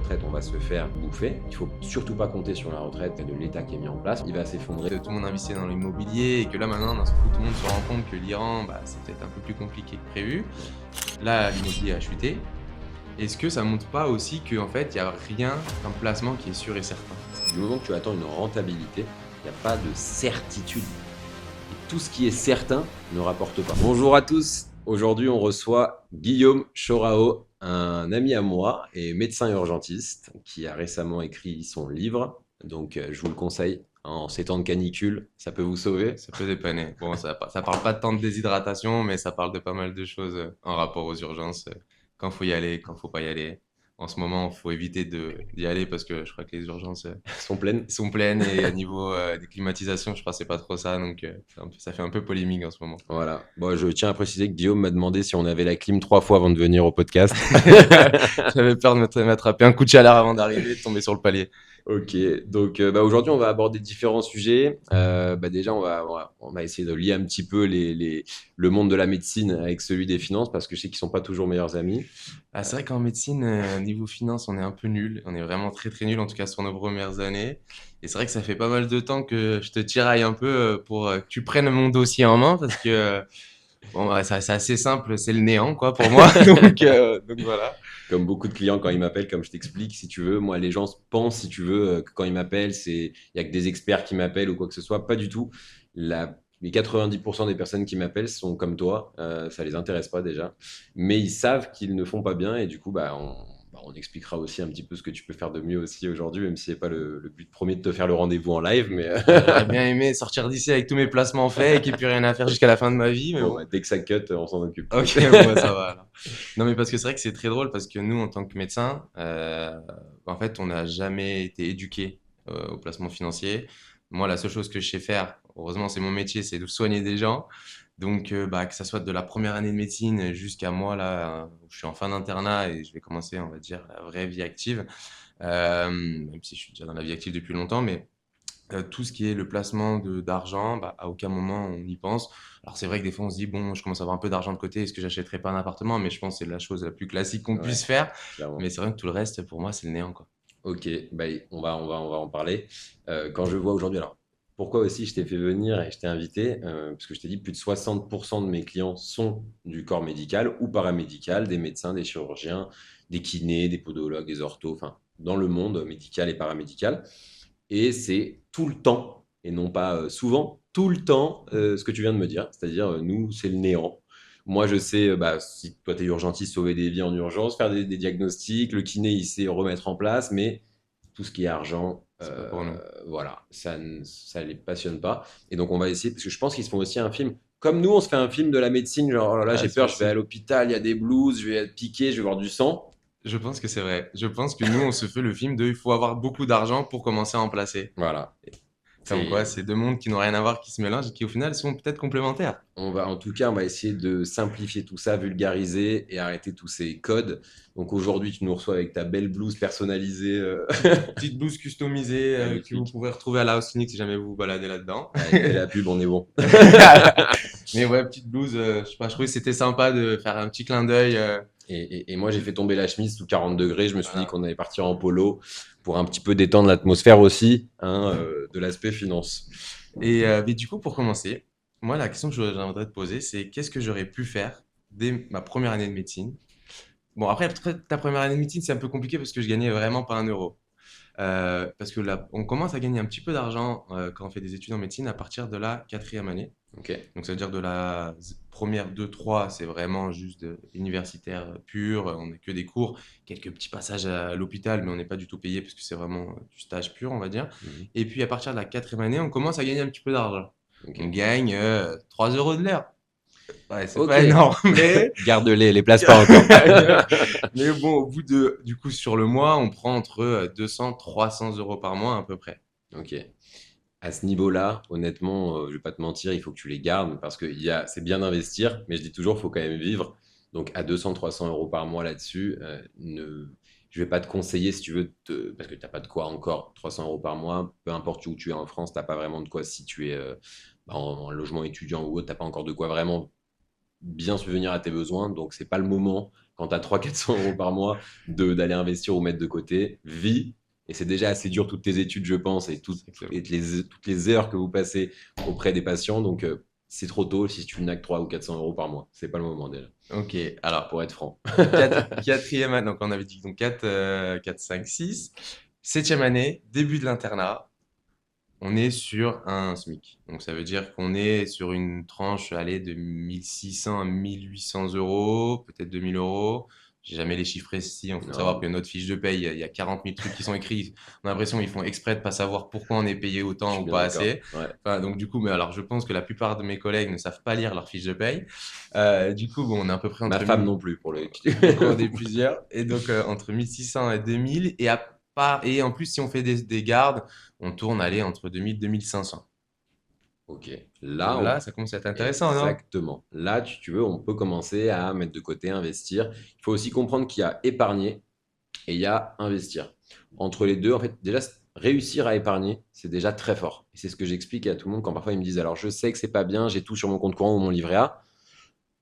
retraite, on va se faire bouffer. Il faut surtout pas compter sur la retraite de l'État qui est mis en place. Il va s'effondrer. Tout le monde investit dans l'immobilier et que là maintenant, d'un seul coup, tout le monde se rend compte que l'Iran, c'est peut-être un peu plus compliqué que prévu. Là, l'immobilier a chuté. Est-ce que ça montre pas aussi qu'en fait, il n'y a rien comme placement qui est sûr et certain? Du moment que tu attends une rentabilité, il n'y a pas de certitude. Et tout ce qui est certain ne rapporte pas. Bonjour à tous. Aujourd'hui, on reçoit Guillaume Chorao, un ami à moi et médecin urgentiste qui a récemment écrit son livre. Donc, je vous le conseille. En ces temps de canicule, ça peut vous sauver. Ça peut dépanner. Bon, ça parle pas tant de déshydratation, mais ça parle de pas mal de choses en rapport aux urgences. Quand faut y aller, quand faut pas y aller. En ce moment, il faut éviter d'y aller parce que je crois que les urgences Sont pleines. sont pleines et à niveau des climatisations, je crois que c'est pas trop ça. Donc, ça fait un peu polémique en ce moment. Voilà. Bon, je tiens à préciser que Guillaume m'a demandé si on avait la clim 3 fois avant de venir au podcast. J'avais peur de m'attraper un coup de chaleur avant d'arriver et de tomber sur le palier. Ok, donc aujourd'hui on va aborder différents sujets. Déjà on va essayer de lier un petit peu le monde de la médecine avec celui des finances parce que je sais qu'ils sont pas toujours meilleurs amis. C'est vrai qu'en médecine, niveau finance, on est un peu nul. On est vraiment très très nul, en tout cas sur nos premières années. Et c'est vrai que ça fait pas mal de temps que je te tiraille un peu pour que tu prennes mon dossier en main parce que c'est assez simple, c'est le néant quoi pour moi. Donc voilà. Comme beaucoup de clients quand ils m'appellent, comme je t'explique, si tu veux, moi les gens pensent si tu veux que quand ils m'appellent, il y a que des experts qui m'appellent ou quoi que ce soit. Pas du tout. Les 90% des personnes qui m'appellent sont comme toi, ça les intéresse pas déjà, mais ils savent qu'ils ne font pas bien et du coup on expliquera aussi un petit peu ce que tu peux faire de mieux aussi aujourd'hui, même si c'est pas le but premier de te faire le rendez-vous en live, mais J'aurais bien aimé sortir d'ici avec tous mes placements faits et qu'il n'y ait plus rien à faire jusqu'à la fin de ma vie, mais bon. Dès que ça cut, on s'en occupe. Ok, bon, ça va alors. Non, mais parce que c'est vrai que c'est très drôle parce que nous, en tant que médecins, en fait, on n'a jamais été éduqués au placement financier. Moi, la seule chose que je sais faire, heureusement, c'est mon métier, c'est de soigner des gens. Donc, que ça soit de la première année de médecine jusqu'à moi, là, où je suis en fin d'internat et je vais commencer, on va dire, la vraie vie active, même si je suis déjà dans la vie active depuis longtemps, mais tout ce qui est le placement d'argent, à aucun moment on y pense. Alors c'est vrai que des fois on se dit, bon, je commence à avoir un peu d'argent de côté, est-ce que j'achèterais pas un appartement? Mais je pense que c'est la chose la plus classique qu'on Ouais, puisse faire. clairement. Mais c'est vrai que tout le reste, pour moi, c'est le néant, quoi. Ok, on va en parler. Quand je vois aujourd'hui, alors pourquoi aussi je t'ai fait venir et je t'ai invité, parce que je t'ai dit plus de 60% de mes clients sont du corps médical ou paramédical, des médecins, des chirurgiens, des kinés, des podologues, des orthos, enfin dans le monde médical et paramédical. Et c'est tout le temps, et non pas souvent, tout le temps ce que tu viens de me dire, c'est-à-dire nous, c'est le néant. Moi, je sais, si toi, tu es urgentiste, sauver des vies en urgence, faire des diagnostics, le kiné, il sait remettre en place, mais tout ce qui est argent, C'est pas pour nous. voilà, ça les passionne pas. Et donc, on va essayer, parce que je pense qu'ils se font aussi un film. Comme nous, on se fait un film de la médecine, genre, oh là là, Ah, j'ai c'est peur, je vais à possible. l'hôpital, il y a des blues, je vais être piqué, je vais voir du sang. Je pense que c'est vrai. Je pense que nous, on se fait le film de il faut avoir beaucoup d'argent pour commencer à en placer. Voilà. Comme quoi, C'est c'est deux mondes qui n'ont rien à voir, qui se mélangent et qui au final sont peut-être complémentaires. En tout cas, on va essayer de simplifier tout ça, vulgariser et arrêter tous ces codes. Donc aujourd'hui, tu nous reçois avec ta belle blouse personnalisée. Petite blouse customisée que vous Magnifique. pourrez retrouver à la House Clinic si jamais vous vous baladez là-dedans. Avec la pub, on est bon. Mais ouais, petite blouse, je sais pas, je trouvais que c'était sympa de faire un petit clin d'œil. Et moi, j'ai fait tomber la chemise sous 40 degrés. Je me suis dit Voilà. qu'on allait partir en polo pour un petit peu détendre l'atmosphère aussi, hein, de l'aspect finance. Mais du coup, pour commencer, moi, la question que j'aimerais te poser, c'est qu'est-ce que j'aurais pu faire dès ma première année de médecine? Bon, après, ta première année de médecine, c'est un peu compliqué parce que je gagnais vraiment pas un euro. Parce que là, on commence à gagner un petit peu d'argent quand on fait des études en médecine à partir de la quatrième année. Ok. Donc, ça veut dire de la première 2, 3, c'est vraiment juste universitaire pur. On n'a que des cours, quelques petits passages à l'hôpital, mais on n'est pas du tout payé parce que c'est vraiment du stage pur, on va dire. Mhm. Et puis, à partir de la quatrième année, on commence à gagner un petit peu d'argent. Ok. On gagne 3 euros de l'heure. Ouais, c'est Ok. pas énorme, mais Garde-les, les place pas encore. mais bon, au bout du coup, sur le mois, on prend entre 200, 300 euros par mois à peu près. Ok. À ce niveau-là, honnêtement, je vais pas te mentir, il faut que tu les gardes parce que c'est bien d'investir, mais je dis toujours, il faut quand même vivre. Donc à 200-300 euros par mois là-dessus, je vais pas te conseiller si tu veux, parce que tu n'as pas de quoi encore, 300 euros par mois, peu importe où tu es en France, tu n'as pas vraiment de quoi si tu es en logement étudiant ou autre, tu n'as pas encore de quoi vraiment bien subvenir à tes besoins. Donc, c'est pas le moment, quand tu as 300-400 € par mois, d'aller investir ou mettre de côté. Vis. Et c'est déjà assez dur toutes tes études, je pense, et Exactement. toutes les heures que vous passez auprès des patients. Donc, c'est trop tôt si tu n'as que 300 ou 400 € par mois. C'est pas le moment déjà, Ok, alors, pour être franc. quatrième année, donc on avait dit donc 4, 5, 6. Septième année, début de l'internat, on est sur un SMIC. Donc ça veut dire qu'on est sur une tranche allez, de 1 600 à 1 800 €, peut-être 2 000 €. J'ai jamais les chiffres précis. Il faut savoir Non, que notre fiche de paye, il y a 40 000 trucs qui sont écrits. On a l'impression qu'ils font exprès de pas savoir pourquoi on est payé je autant suis ou bien pas d'accord. assez. Ouais. Enfin, donc du coup, mais alors je pense que la plupart de mes collègues ne savent pas lire leur fiche de paye. Du coup, bon, on est à peu près Ma entre femme 1000. non plus, pour le. Donc on est plusieurs. Et donc entre 1 600 et 2 000. Et en plus, si on fait des gardes, on tourne aller entre 2 000 et 2 500. Ok. Donc Là, là, ça commence à être intéressant, non? exactement. Là, tu veux, on peut commencer à mettre de côté, investir. Il faut aussi comprendre qu'il y a épargner et il y a investir. Entre les deux, en fait, déjà, réussir à épargner, c'est déjà très fort. Et c'est ce que j'explique à tout le monde quand parfois ils me disent, alors je sais que c'est pas bien, j'ai tout sur mon compte courant ou mon livret A.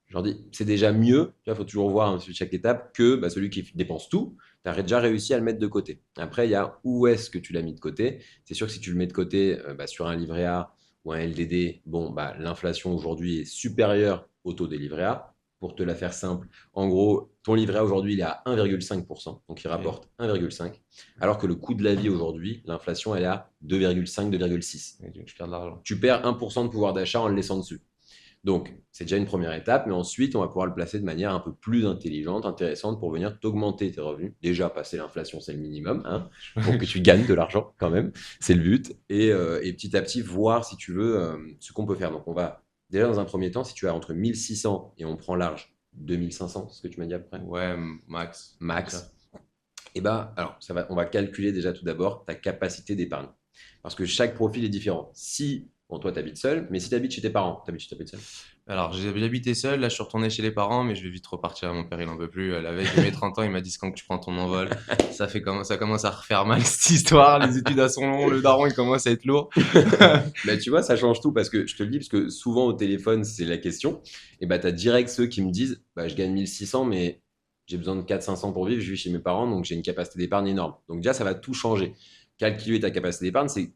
Je leur dis, c'est déjà mieux, il faut toujours voir chaque étape, que celui qui dépense tout, tu as déjà réussi à le mettre de côté. Après, il y a où est-ce que tu l'as mis de côté. C'est sûr que si tu le mets de côté sur un livret A ou un LDD, bon, l'inflation aujourd'hui est supérieure au taux des livrets A. Pour te la faire simple, en gros, ton livret A aujourd'hui, il est à 1,5%, donc il Ok. rapporte 1,5, alors que le coût de la vie aujourd'hui, l'inflation, elle est à 2,5, 2,6. Et donc, je perds de l'argent. Tu perds 1% de pouvoir d'achat en le laissant dessus. Donc, c'est déjà une première étape, mais ensuite, on va pouvoir le placer de manière un peu plus intelligente, intéressante pour venir t'augmenter tes revenus. Déjà, passer l'inflation, c'est le minimum, hein, pour que tu gagnes de l'argent quand même, c'est le but. Et petit à petit, voir si tu veux ce qu'on peut faire. Donc, on va déjà dans un premier temps, si tu as entre 1 600 et on prend large 2 500, c'est ce que tu m'as dit après, Ouais, max. max, et alors, on va calculer déjà tout d'abord ta capacité d'épargne. Parce que chaque profil est différent. Si, bon, toi, tu habites seul, mais si tu habites chez tes parents, tu habites seul. Alors, j'habitais seul, là je suis retourné chez les parents, mais je vais vite repartir. Mon père, il en veut plus. La veille de mes 30 ans, il m'a dit c'est quand que tu prends ton envol. Ça commence à refaire mal cette histoire. Les études à son long, le daron, il commence à être lourd. Mais tu vois, ça change tout parce que je te le dis, parce que souvent au téléphone, c'est la question. Et tu as direct ceux qui me disent je gagne 1 600, mais j'ai besoin de 400-500 pour vivre, je vis chez mes parents, donc j'ai une capacité d'épargne énorme. Donc déjà, ça va tout changer. Calculer ta capacité d'épargne, c'est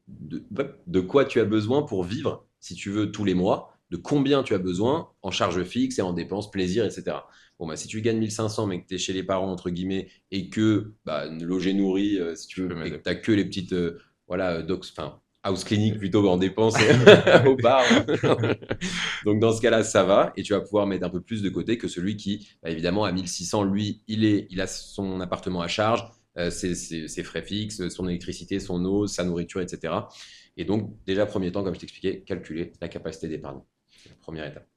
de quoi tu as besoin pour vivre, si tu veux, tous les mois, de combien tu as besoin en charge fixe et en dépenses, plaisir, etc. Bon, si tu gagnes 1 500, mais que tu es chez les parents, entre guillemets, et que logé, nourri, si tu Je peux veux, et que m'aider. tu n'as que les petites house clinic plutôt en dépenses au bar. Donc dans ce cas-là, ça va, et tu vas pouvoir mettre un peu plus de côté que celui qui, évidemment, à 1 600, lui, il a son appartement à charge, ses frais fixes, son électricité, son eau, sa nourriture, etc. Et donc, déjà, premier temps, comme je t'expliquais, calculer la capacité d'épargne. C'est la première étape.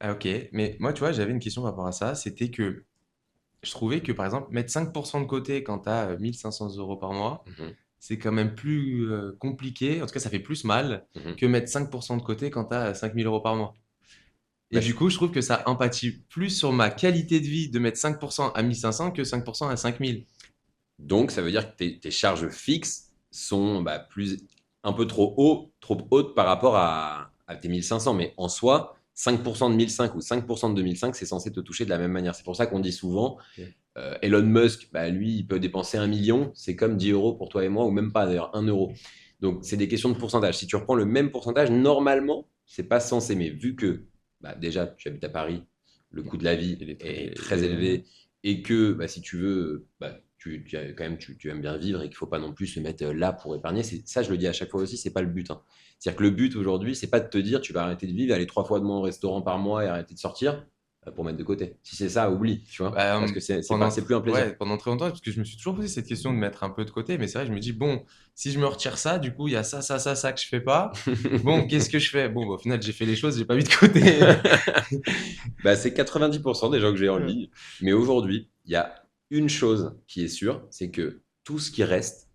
Ah, ok, mais moi, tu vois, j'avais une question par rapport à ça. C'était que je trouvais que, par exemple, mettre 5% de côté quand tu as 1 500 € par mois, Mhm, c'est quand même plus compliqué. En tout cas, ça fait plus mal mhm. que mettre 5% de côté quand tu as 5 000 € par mois. Et Bah, du coup, je trouve que ça empathie plus sur ma qualité de vie de mettre 5% à 1 500 que 5% à 5 000. Donc, ça veut dire que tes charges fixes sont un peu trop hautes par rapport à tes 1 500. Mais en soi, 5% de 1 500 ou 5% de 2 500, c'est censé te toucher de la même manière. C'est pour ça qu'on dit souvent, Ok. Elon Musk, lui, il peut dépenser 1 million. C'est comme 10 € pour toi et moi, ou même pas d'ailleurs, 1 €. Donc, c'est des questions de pourcentage. Si tu reprends le même pourcentage, normalement, c'est pas censé. Mais vu que déjà, tu habites à Paris, le coût de la vie Il est très est très élevé. élevé, et que si tu veux, tu aimes bien vivre et qu'il ne faut pas non plus se mettre là pour épargner. Ça, je le dis à chaque fois aussi, c'est pas le but, hein. C'est-à-dire que le but aujourd'hui, c'est pas de te dire tu vas arrêter de vivre, aller 3 fois de moins au restaurant par mois et arrêter de sortir pour mettre de côté. Si c'est ça, oublie, tu vois, Bah, parce que c'est pendant, plus un plaisir. ouais, pendant très longtemps, parce que je me suis toujours posé cette question de mettre un peu de côté, mais c'est vrai, je me dis, bon, si je me retire ça, du coup, il y a ça que je fais pas. Bon, qu'est-ce que je fais? Bon, bah, au final, j'ai fait les choses, j'ai pas mis de côté. C'est 90% des gens que j'ai en ligne. Mais aujourd'hui, il y a une chose qui est sûre, c'est que tout ce qui reste,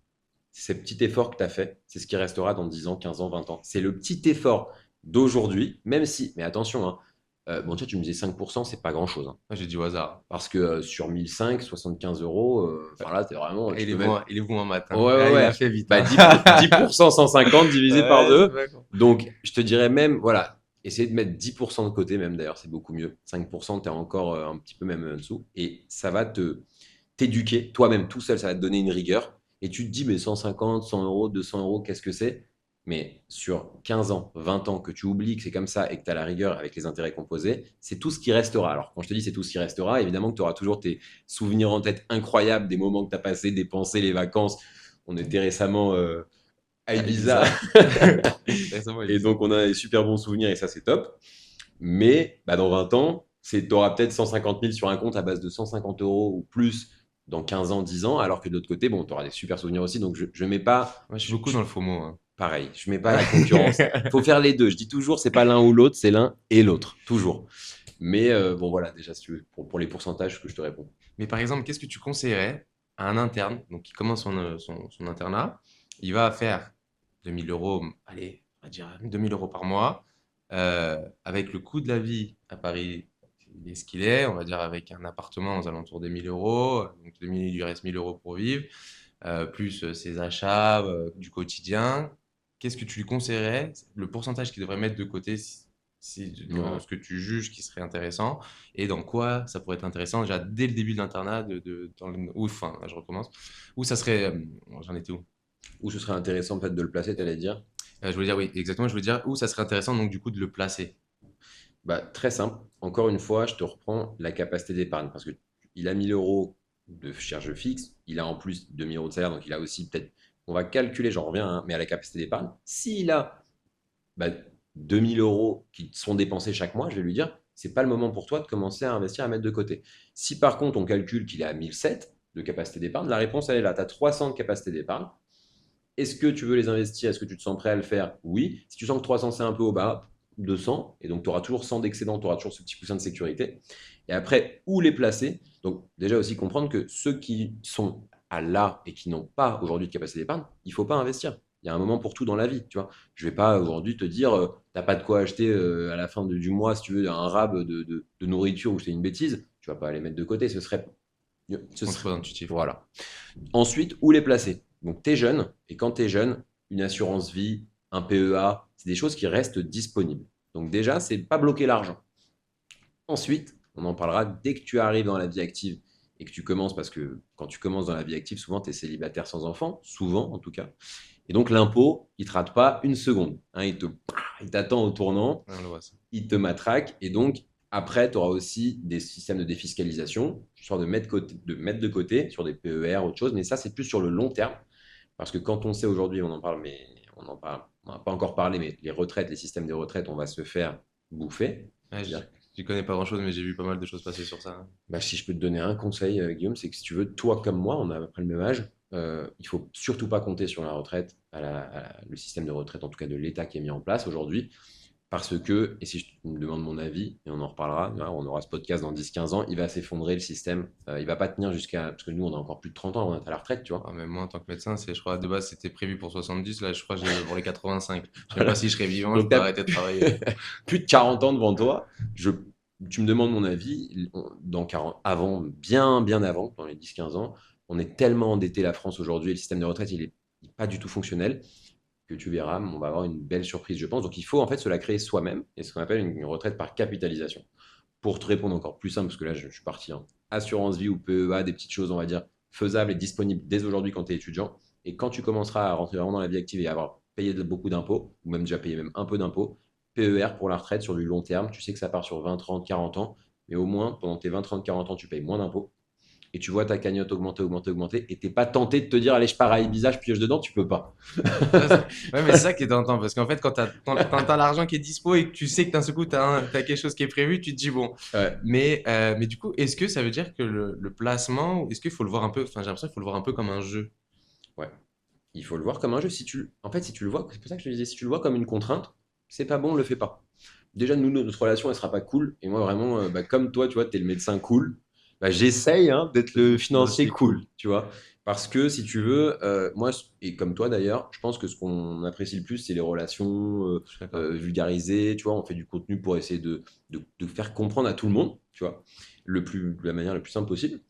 ces petits efforts que tu as fait, c'est ce qui restera dans 10 ans, 15 ans, 20 ans. C'est le petit effort d'aujourd'hui, même si, mais attention, hein, tu me disais 5%, c'est pas grand-chose, hein. J'ai dit au hasard. Parce que sur 1 500, 75 €, là, c'est vraiment, tu peux même. Il est bon en maths, hein. Ouais, ouais, Ah, il a ouais. fait vite, hein. 10%, 150 divisé par Ouais, c'est 2. pas con. Donc, je te dirais même, voilà. essayer de mettre 10% de côté, même d'ailleurs, c'est beaucoup mieux. 5%, tu es encore un petit peu même en dessous. Et ça va t'éduquer toi-même tout seul, ça va te donner une rigueur. Et tu te dis, mais 150, 100 euros, 200 euros, qu'est-ce que c'est? Mais sur 15 ans, 20 ans, que tu oublies que c'est comme ça et que tu as la rigueur avec les intérêts composés, c'est tout ce qui restera. Alors, quand je te dis c'est tout ce qui restera, évidemment que tu auras toujours tes souvenirs en tête incroyables, des moments que tu as passés, dépensés, les vacances. On était récemment à À Ibiza. Ibiza. Récemment, Et Ibiza. donc, on a des super bons souvenirs et ça, c'est top. Mais bah, dans 20 ans, tu auras peut-être 150 000 sur un compte à base de 150 euros ou plus dans 15 ans, 10 ans, alors que de l'autre côté, bon, tu auras des super souvenirs aussi. Donc, je mets pas. Moi, je suis beaucoup dans le FOMO, hein. Pareil, je mets pas la concurrence. Faut faire les deux. Je dis toujours, c'est pas l'un ou l'autre, c'est l'un et l'autre. Toujours. Mais bon, voilà, déjà, si tu veux, pour les pourcentages, que je te réponds. Mais par exemple, qu'est-ce que tu conseillerais à un interne, donc qui commence son internat, il va faire 2000 euros, allez, on va dire 2000 euros par mois, avec le coût de la vie à Paris, il est ce qu'il est, on va dire avec un appartement aux alentours des 1000 euros, donc il lui reste 1000 euros pour vivre, plus ses achats du quotidien. Qu'est-ce que tu lui conseillerais, le pourcentage qu'il devrait mettre de côté dans Ouais. ce que tu juges qui serait intéressant, et dans quoi ça pourrait être intéressant déjà dès le début de l'internat, enfin, je recommence, où ça serait, j'en étais où? Ou ce serait intéressant peut-être de le placer, tu allais dire. Je voulais dire, oui, exactement, je voulais dire où ça serait intéressant, donc du coup, de le placer. Bah, très simple. Encore une fois, je te reprends la capacité d'épargne parce que il a 1000 euros de charge fixe, il a en plus 2000 euros de salaire, donc il a aussi peut-être, on va calculer, j'en reviens, hein, mais à la capacité d'épargne. S'il a bah, 2000 euros qui sont dépensés chaque mois, je vais lui dire, c'est pas le moment pour toi de commencer à investir, à mettre de côté. Si par contre on calcule qu'il est à 1007 de capacité d'épargne, la réponse elle est là. Tu as 300 de capacité d'épargne. Est-ce que tu veux les investir? Est-ce que tu te sens prêt à le faire? Oui. Si tu sens que 300 c'est un peu au bas, 200, et donc tu auras toujours 100 d'excédent, tu auras toujours ce petit coussin de sécurité. Et après, où les placer? Donc déjà aussi comprendre que ceux qui sont à là et qui n'ont pas aujourd'hui de capacité d'épargne, il ne faut pas investir. Il y a un moment pour tout dans la vie, tu vois. Je ne vais pas aujourd'hui te dire, tu n'as pas de quoi acheter à la fin du mois, si tu veux, un rab de nourriture ou c'est une bêtise, tu ne vas pas les mettre de côté. Contre-intuitif, quoi. Voilà. Ensuite, où les placer? Donc, tu es jeune, et quand tu es jeune, une assurance vie, un PEA, c'est des choses qui restent disponibles. Donc, déjà, c'est pas bloquer l'argent. Ensuite, on en parlera dès que tu arrives dans la vie active et que tu commences, parce que quand tu commences dans la vie active, souvent, tu es célibataire sans enfant, souvent en tout cas. Et donc, l'impôt, il ne te rate pas une seconde. Hein, il t'attend au tournant, Ouais, on le voit, ça. il te matraque. Et donc, après, tu auras aussi des systèmes de défiscalisation, histoire de mettre de côté sur des PER, autre chose. Mais ça, c'est plus sur le long terme. Parce que quand on sait aujourd'hui, on en parle, mais on n'a pas encore parlé, mais les retraites, les systèmes de retraite, on va se faire bouffer. Ouais, C'est-à-dire, je connais pas grand-chose, mais j'ai vu pas mal de choses passer sur ça, hein. bah, si je peux te donner un conseil, Guillaume, c'est que si tu veux, toi comme moi, on a à peu près le même âge, il faut surtout pas compter sur la retraite, le système de retraite, en tout cas de l'État qui est mis en place aujourd'hui. Parce que, et si je me demande mon avis, et on en reparlera, hein, on aura ce podcast dans 10-15 ans, il va s'effondrer le système. Il va pas tenir jusqu'à. Parce que nous, on a encore plus de 30 ans, on est à la retraite, tu vois. Ah, même moi, en tant que médecin, je crois, de base, c'était prévu pour 70. Là, je crois que j'ai pour les 85. Je sais même pas si je serai vivant, je Donc, peux tu arrêter de travailler. plus de 40 ans devant toi. Tu me demandes mon avis. Dans 40, avant, bien, bien avant, dans les 10-15 ans, on est tellement endetté, la France aujourd'hui, et le système de retraite, il est pas du tout fonctionnel, que tu verras, on va avoir une belle surprise, je pense. Donc, il faut en fait se la créer soi-même, et ce qu'on appelle une retraite par capitalisation. Pour te répondre encore plus simple, parce que là, je suis parti en assurance vie ou PEA, des petites choses, on va dire, faisables et disponibles dès aujourd'hui quand tu es étudiant. Et quand tu commenceras à rentrer vraiment dans la vie active et à avoir payé beaucoup d'impôts, ou même déjà payé même un peu d'impôts, PER pour la retraite sur du long terme, tu sais que ça part sur 20, 30, 40 ans, mais au moins, pendant tes 20, 30, 40 ans, tu payes moins d'impôts. Et tu vois ta cagnotte augmenter, augmenter, augmenter, et t'es pas tenté de te dire, allez, je pars à Ibiza, je pioche dedans, tu peux pas. Ouais, ouais, mais c'est ça qui est tentant, parce qu'en fait, quand t'as l'argent qui est dispo et que tu sais que d'un seul coup, t'as quelque chose qui est prévu, tu te dis, bon. Ouais, Mais du coup, est-ce que ça veut dire que le placement, est-ce qu'il faut le voir un peu, enfin, j'ai l'impression qu'il faut le voir un peu comme un jeu. ouais. Il faut le voir comme un jeu. En fait, si tu le vois, c'est pour ça que je te disais, si tu le vois comme une contrainte, c'est pas bon, le fais pas. Déjà, nous, notre relation, elle sera pas cool. Et moi, vraiment, bah, comme toi, tu vois, tu es le médecin cool. Bah, j'essaye hein, d'être le Le financier financier cool, cool. tu vois. Parce que si tu veux, moi, et comme toi d'ailleurs, je pense que ce qu'on apprécie le plus, c'est les relations Je suis d'accord. vulgarisées. Tu vois, on fait du contenu pour essayer de faire comprendre à tout le monde, tu vois, de la manière la plus simple possible.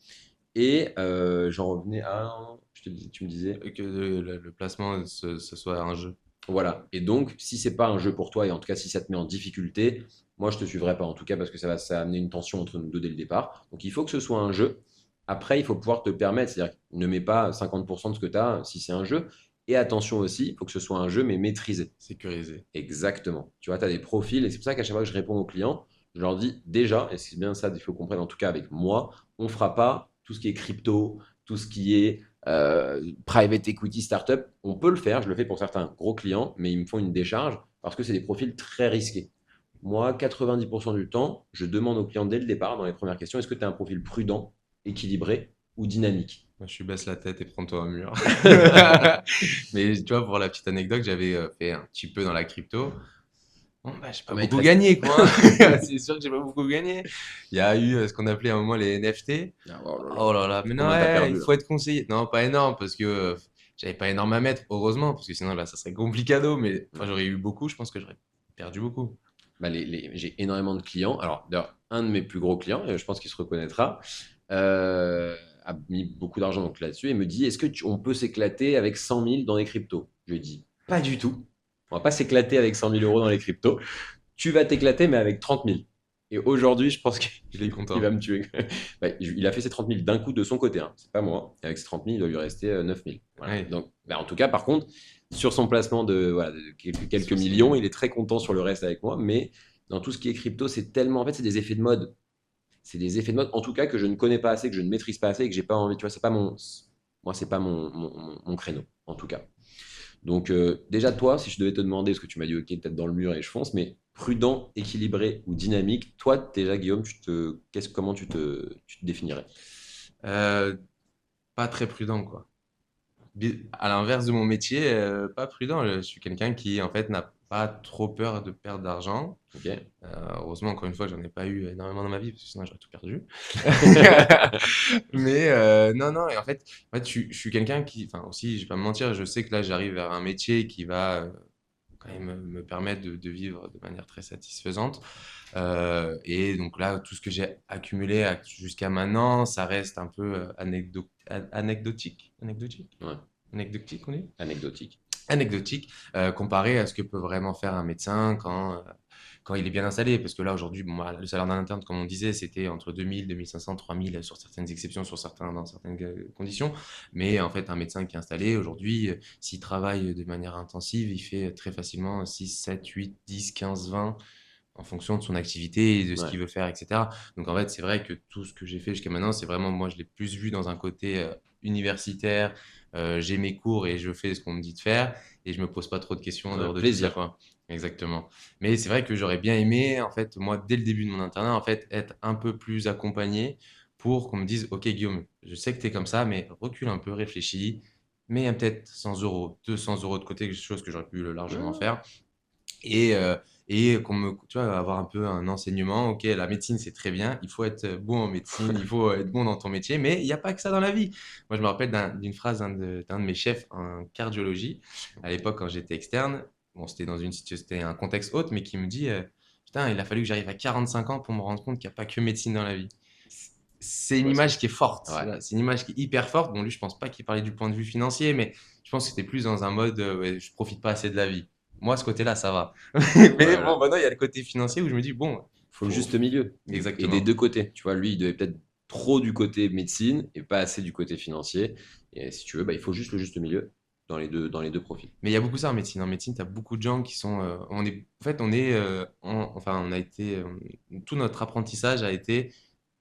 Et j'en revenais à. Tu me disais. Que le placement, ce soit un jeu. Voilà. Et donc, si c'est pas un jeu pour toi, et en tout cas, si ça te met en difficulté, moi, je te suivrai pas, en tout cas, parce que ça va amener une tension entre nous deux dès le départ. Donc, il faut que ce soit un jeu. Après, il faut pouvoir te permettre, c'est-à-dire ne mets pas 50% de ce que tu as si c'est un jeu. Et attention aussi, il faut que ce soit un jeu, mais maîtrisé. Sécurisé. Exactement. Tu vois, tu as des profils, et c'est pour ça qu'à chaque fois que je réponds aux clients, je leur dis déjà, et c'est bien ça qu'il faut comprendre, en tout cas avec moi, on ne fera pas tout ce qui est crypto, tout ce qui est private equity startup. On peut le faire, je le fais pour certains gros clients, mais ils me font une décharge parce que c'est des profils très risqués. Moi, 90% du temps, je demande aux clients dès le départ, dans les premières questions, est-ce que tu as un profil prudent, équilibré ou dynamique? Moi, je baisse la tête et prends-toi un mur. Mais tu vois, pour la petite anecdote, j'avais fait un petit peu dans la crypto. Bon, bah, j'ai pas Comment il beaucoup traite? gagné, quoi. C'est sûr que j'ai pas beaucoup gagné. Il y a eu ce qu'on appelait à un moment les NFT. Ah, oh là là. Oh là là, mais non, Combien tu as ouais, il perdu là? faut être conseillé. Non, pas énorme, parce que j'avais pas énorme à mettre, heureusement, parce que sinon, là, ça serait complicado. Mais enfin, Ouais. j'aurais eu beaucoup, je pense que j'aurais perdu beaucoup. Bah, j'ai énormément de clients. Alors, d'ailleurs, un de mes plus gros clients, et je pense qu'il se reconnaîtra, a mis beaucoup d'argent donc, là-dessus et me dit, est-ce que on peut s'éclater avec 100 000 dans les cryptos? Je lui dis, pas du tout. On va pas s'éclater avec 100 000 euros dans les cryptos. Tu vas t'éclater, mais avec 30 000. Et aujourd'hui, je pense qu'il Il est il va content. me tuer. Bah, il a fait ses 30 000 d'un coup de son côté, hein. C'est pas moi. Et avec ces 30 000, il doit lui rester 9 000. Voilà. Ouais, Donc, bah, en tout cas, par contre, sur son placement voilà, de quelques sur millions, ces- il est très content sur le reste avec moi. Mais dans tout ce qui est crypto, c'est tellement. En fait, c'est des effets de mode. C'est des effets de mode, en tout cas, que je ne connais pas assez, que je ne maîtrise pas assez et que j'ai pas envie. Tu vois, c'est pas mon. Moi, c'est pas mon créneau, en tout cas. Donc, déjà, toi, si je devais te demander, parce que tu m'as dit, OK, tête dans le mur et je fonce, mais prudent, équilibré ou dynamique, toi, déjà, Guillaume, comment tu te définirais? Euh, Pas très prudent, quoi. À l'inverse de mon métier, pas prudent. Je suis quelqu'un qui, en fait, n'a pas trop peur de perdre d'argent. OK. Heureusement, encore une fois, j'en ai pas eu énormément dans ma vie, parce que sinon j'aurais tout perdu. Mais non, non, et en fait je suis quelqu'un qui, enfin aussi, je vais pas me mentir, je sais que là, j'arrive vers un métier qui va quand même me permettre de vivre de manière très satisfaisante. Et donc là, tout ce que j'ai accumulé jusqu'à maintenant, ça reste un peu anecdotique. Anecdotique? Ouais, Anecdotique, on dit? anecdotique. Anecdotique, comparé à ce que peut vraiment faire un médecin quand il est bien installé. Parce que là, aujourd'hui, bon, bah, le salaire d'un interne, comme on disait, c'était entre 2000, 2500, 3000 sur certaines exceptions, dans certaines conditions. Mais en fait, un médecin qui est installé, aujourd'hui, s'il travaille de manière intensive, il fait très facilement 6, 7, 8, 10, 15, 20 en fonction de son activité et de ce Ouais, qu'il veut faire, etc. Donc en fait, c'est vrai que tout ce que j'ai fait jusqu'à maintenant, c'est vraiment, moi, je l'ai plus vu dans un côté universitaire. J'ai mes cours et je fais ce qu'on me dit de faire et je me pose pas trop de questions en ouais, dehors de tout ça, plaisir. quoi. Exactement. Mais c'est vrai que j'aurais bien aimé, en fait, moi, dès le début de mon internat, en fait, être un peu plus accompagné pour qu'on me dise, OK, Guillaume, je sais que tu es comme ça, mais recule un peu, réfléchis, mets peut-être 100 euros, 200 euros de côté, quelque chose que j'aurais pu largement Ouais, faire. Et, euh, et tu vois, avoir un peu un enseignement. Ok, la médecine, c'est très bien. Il faut être bon en médecine, il faut être bon dans ton métier, mais il n'y a pas que ça dans la vie. Moi, je me rappelle d'une phrase d'un de mes chefs en cardiologie, à l'époque, quand j'étais externe. Bon, c'était c'était un contexte autre, mais qui me dit, putain, il a fallu que j'arrive à 45 ans pour me rendre compte qu'il n'y a pas que médecine dans la vie. C'est je une vois ce que image c'est. qui est forte. Ouais, Voilà, c'est une image qui est hyper forte. Bon, lui, je pense pas qu'il parlait du point de vue financier, mais je pense que c'était plus dans un mode, ouais, je profite pas assez de la vie. Moi, ce côté-là, ça va. Mais bon, voilà. maintenant, il y a le côté financier où je me dis, bon, Faut le faut... juste milieu. Et des Exactement. deux côtés. Tu vois, lui, il devait peut-être trop du côté médecine et pas assez du côté financier. Et si tu veux, bah, il faut juste le juste milieu dans les deux profils. Mais il y a beaucoup ça en médecine. En médecine, tu as beaucoup de gens qui sont. En fait, enfin, on a été. Tout notre apprentissage a été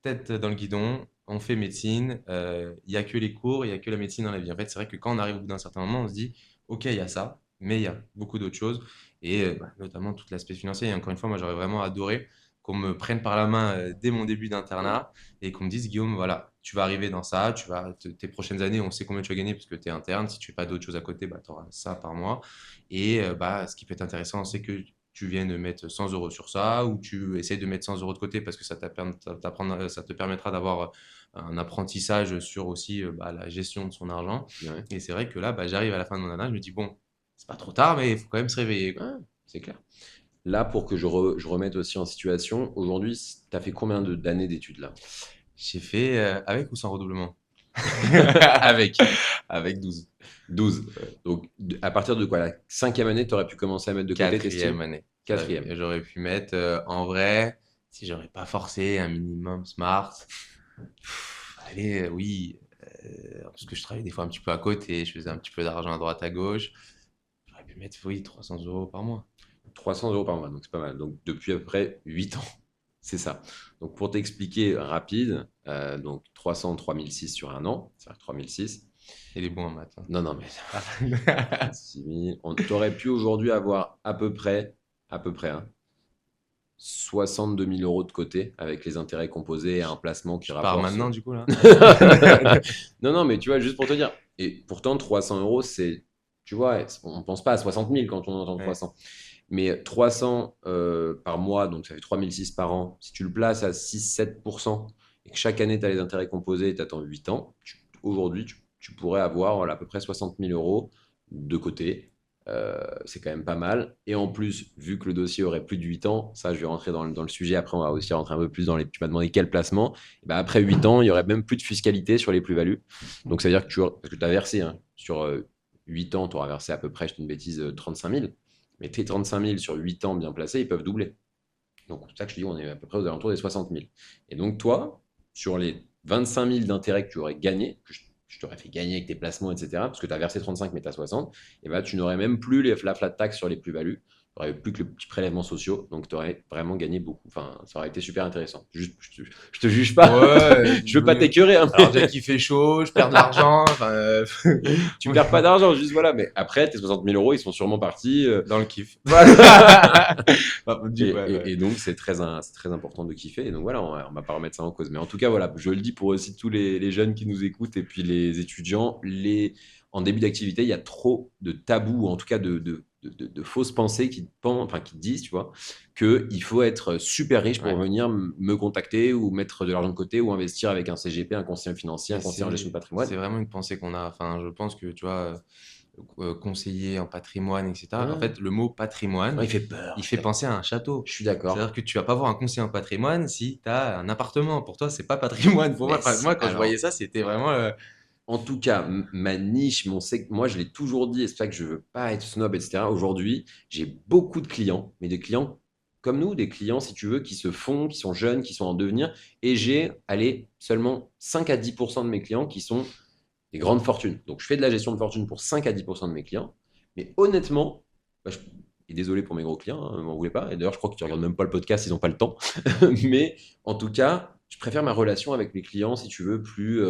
tête dans le guidon. On fait médecine. Il n'y a que les cours, il n'y a que la médecine dans la vie. En fait, c'est vrai que quand on arrive au bout d'un certain moment, on se dit, OK, il y a ça, mais il y a beaucoup d'autres choses. Et bah, notamment tout l'aspect financier. Et encore une fois, moi, j'aurais vraiment adoré qu'on me prenne par la main dès mon début d'internat et qu'on me dise, Guillaume, voilà, tu vas arriver dans ça, tes prochaines années, on sait combien tu vas gagner parce que tu es interne. Si tu fais pas d'autres choses à côté, bah, tu auras ça par mois. Et bah, ce qui peut être intéressant, c'est que tu viennes de mettre 100 euros sur ça ou tu essayes de mettre 100 euros de côté parce que ça te permettra d'avoir un apprentissage sur aussi bah, la gestion de son argent. Ouais, Et c'est vrai que là, bah, j'arrive à la fin de mon année, je me dis, bon, c'est pas trop tard, mais il faut quand même se réveiller, quoi. ouais, c'est clair. Là, pour que je remette aussi en situation, aujourd'hui, tu as fait combien d'années d'études là? J'ai fait avec ou sans redoublement? Avec Avec 12. 12. Ouais. Donc, à partir de quoi? La cinquième année, tu aurais pu commencer à mettre de côté, Quatrième t'estimes? année. Quatrième. J'aurais pu mettre, en vrai, si j'aurais pas forcé un minimum smart, allez, oui, parce que je travaillais des fois un petit peu à côté, je faisais un petit peu d'argent à droite à gauche, j'aurais pu mettre, oui, 300 euros par mois. 300 € par mois, donc c'est pas mal. Donc, depuis à peu près 8 ans. C'est ça. Donc, pour t'expliquer rapide, donc 300, 3006 sur un an, c'est-à-dire 3006. Il est bon en maths, Non, non, mais hein. 6 000. On t'aurait pu aujourd'hui avoir à peu près, hein, 62 000 € de côté avec les intérêts composés et un placement qui Je pars rapporte. maintenant, du coup, là. Non, non, mais tu vois, juste pour te dire. Et pourtant, 300 euros, c'est. Tu vois, on ne pense pas à 60 000 quand on entend Ouais. 300. Mais 300 par mois, donc ça fait 3006 par an. Si tu le places à 6-7% et que chaque année, tu as les intérêts composés et tu attends 8 ans, aujourd'hui, tu pourrais avoir voilà, à peu près 60 000 € de côté. C'est quand même pas mal. Et en plus, vu que le dossier aurait plus de 8 ans, ça, je vais rentrer dans le sujet. Après, on va aussi rentrer un peu plus dans les. Tu m'as demandé quel placement. Et ben, après 8 ans, il y aurait même plus de fiscalité sur les plus-values. Donc, ça veut dire que parce que tu as versé, hein, sur 8 ans, tu auras versé à peu près, je dis une bêtise, 35 000. Mais tes 35 000 sur 8 ans bien placés, ils peuvent doubler. Donc, c'est pour ça que je te dis, on est à peu près aux alentours des 60 000. Et donc, toi, sur les 25 000 d'intérêts que tu aurais gagné, que je t'aurais fait gagner avec tes placements, etc., parce que tu as versé 35, mais tu as 60, et ben, tu n'aurais même plus la flat tax sur les plus-values. Tu n'aurais plus que le petit prélèvement sociaux. Donc, tu aurais vraiment gagné beaucoup. Enfin, ça aurait été super intéressant. Juste, je te juge pas. Ouais, Je veux pas oui. t'écœurer, hein, Alors, déjà qu'il fait chaud, je perds de l'argent. Enfin, tu perds pas d'argent, juste voilà. Mais après, tes 60 000 €, ils sont sûrement partis. dans le kiff. Voilà. Enfin, Et, ouais, ouais. et donc, c'est très important de kiffer. Et donc, voilà, on va pas remettre ça en cause. Mais en tout cas, voilà, je le dis pour aussi tous les jeunes qui nous écoutent et puis les étudiants, en début d'activité, il y a trop de tabous, ou en tout cas de fausses pensées enfin, qui disent, tu vois, qu'il faut être super riche pour Ouais. venir me contacter ou mettre de l'argent de côté ou investir avec un CGP, un conseiller financier, un Mais conseiller en gestion de c'est patrimoine. vraiment une pensée qu'on a. Enfin, je pense que, tu vois, conseiller en patrimoine, etc. En Ouais. fait, le mot Non, il patrimoine, fait peur, il je suis fait d'accord. penser à un château. Je suis C'est-à-dire d'accord. que tu vas pas voir un conseiller en patrimoine si tu as un appartement. Pour toi, c'est pas patrimoine. Pour moi, Mais enfin, moi, quand je voyais alors, ça, c'était vraiment. en tout cas, ma niche, moi je l'ai toujours dit, et c'est ça que je veux pas être snob, etc. Aujourd'hui, j'ai beaucoup de clients, mais des clients comme nous, des clients, si tu veux, qui se font, qui sont jeunes, qui sont en devenir. Et j'ai, allez, seulement 5 à 10% de mes clients qui sont des grandes fortunes. Donc je fais de la gestion de fortune pour 5 à 10% de mes clients. Mais honnêtement, bah, et désolé pour mes gros clients, hein, ne m'en voulez pas. Et d'ailleurs, je crois qu'ils ne regardent même pas le podcast, ils n'ont pas le temps. Mais en tout cas, je préfère ma relation avec mes clients, si tu veux, plus.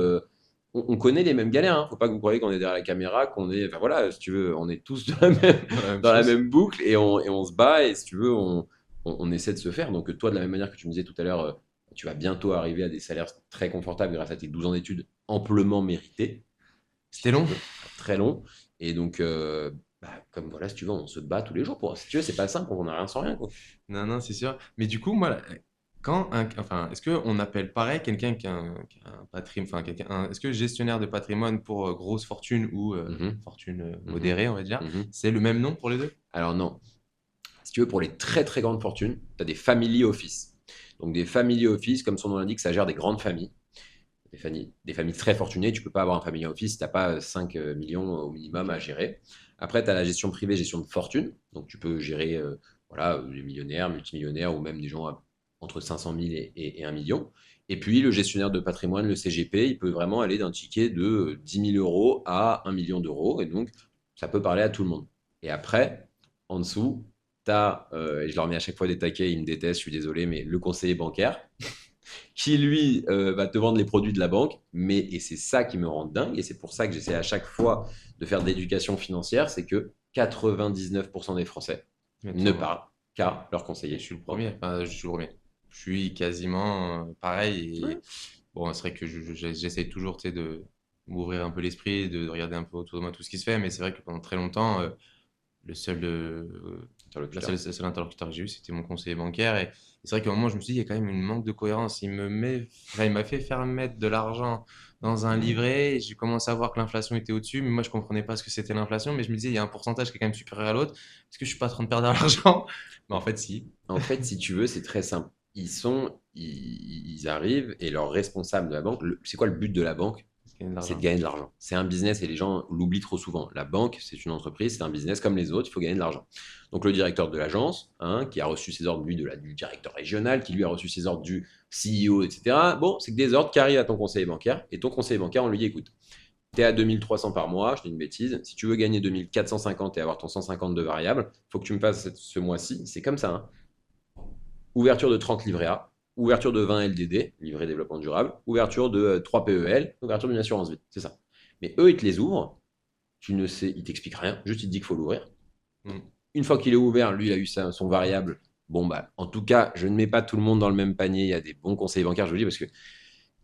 On connaît les mêmes galères. Hein. Faut pas que vous croyez qu'on est derrière la caméra, qu'on est. Enfin voilà, si tu veux, on est tous La même dans la chose. même boucle et on se bat. Et si tu veux, on essaie de se faire. Donc toi, de la même manière que tu me disais tout à l'heure, tu vas bientôt arriver à des salaires très confortables grâce à tes 12 ans d'études amplement mérités, si C'était tu long. veux, très long. Et donc, comme voilà, si tu veux, on se bat tous les jours. Si tu veux, c'est pas simple, on n'a rien sans rien, quoi. Non, non, c'est sûr. Mais du coup, moi, enfin, est-ce qu'on appelle pareil quelqu'un qui a un patrimoine, enfin, est-ce que gestionnaire de patrimoine pour grosse fortune ou Mhm, fortune mhm, modérée, on va dire, mhm. c'est le même nom pour les deux? Alors non, si tu veux, pour les très très grandes fortunes, tu as des family office. Donc des family office, comme son nom l'indique, ça gère des grandes familles. Des familles très fortunées. Tu ne peux pas avoir un family office si tu n'as pas 5 millions au minimum à Ok. gérer. Après, tu as la gestion privée, gestion de fortune. Donc tu peux gérer voilà, les millionnaires, multimillionnaires ou même des gens entre 500 000 et 1 million. Et puis le gestionnaire de patrimoine, le CGP, il peut vraiment aller d'un ticket de 10 000 € à 1 million d'euros. Et donc, ça peut parler à tout le monde. Et après, en dessous, tu as, et je leur mets à chaque fois des taquets, ils me détestent, je suis désolé, mais le conseiller bancaire qui lui va te vendre les produits de la banque. Et c'est ça qui me rend dingue, et c'est pour ça que j'essaie à chaque fois de faire de l'éducation financière, c'est que 99% des Français Mais ne toi, parlent qu'à leur et je conseiller suis le premier. bancaire. Enfin, je suis le premier. Je suis quasiment pareil. Ouais. Et bon, c'est vrai que j'essaye toujours, tu sais, de m'ouvrir un peu l'esprit, de regarder un peu autour de moi tout ce qui se fait. Mais c'est vrai que pendant très longtemps, le seul, Interlocuteur. le seul interlocuteur que j'ai eu, c'était mon conseiller bancaire. Et c'est vrai qu'à un moment, je me suis dit, il y a quand même une manque de cohérence. Enfin, il m'a fait faire mettre de l'argent dans un Mhm. livret. Et j'ai commencé à voir que l'inflation était au-dessus. Mais moi, je comprenais pas ce que c'était l'inflation. Mais je me disais, il y a un pourcentage qui est quand même supérieur à l'autre. Est-ce que je suis pas en train de perdre de l'argent? Mais en En, fait, si. en fait, si tu veux, c'est très simple. Ils arrivent et leur responsable de la banque, c'est quoi le but de la banque? gagner de C'est de l'argent. gagner de l'argent. C'est un business et les gens l'oublient trop souvent. La banque, c'est une entreprise, c'est un business comme les autres, il faut gagner de l'argent. Donc le directeur de l'agence, hein, qui a reçu ses ordres, lui, du directeur régional, qui lui a reçu ses ordres du CEO, etc. Bon, c'est que des ordres qui arrivent à ton conseiller bancaire. Et ton conseiller bancaire, on lui dit, écoute, tu es à 2300 par mois, je dis une bêtise. Si tu veux gagner 2450 et avoir ton 150 de variable, il faut que tu me fasses ce mois-ci. C'est comme ça. Hein. Ouverture de 30 livrets A, ouverture de 20 LDD, livret développement durable, ouverture de 3 PEL, ouverture d'une assurance vie. C'est ça. Mais eux, ils te les ouvrent, tu ne sais, ils t'expliquent rien, juste ils te disent qu'il faut l'ouvrir. Mm. Une fois qu'il est ouvert, lui, il a eu son variable. Bon, bah, en tout cas, je ne mets pas tout le monde dans le même panier. Il y a des bons conseillers bancaires, je vous le dis, parce que.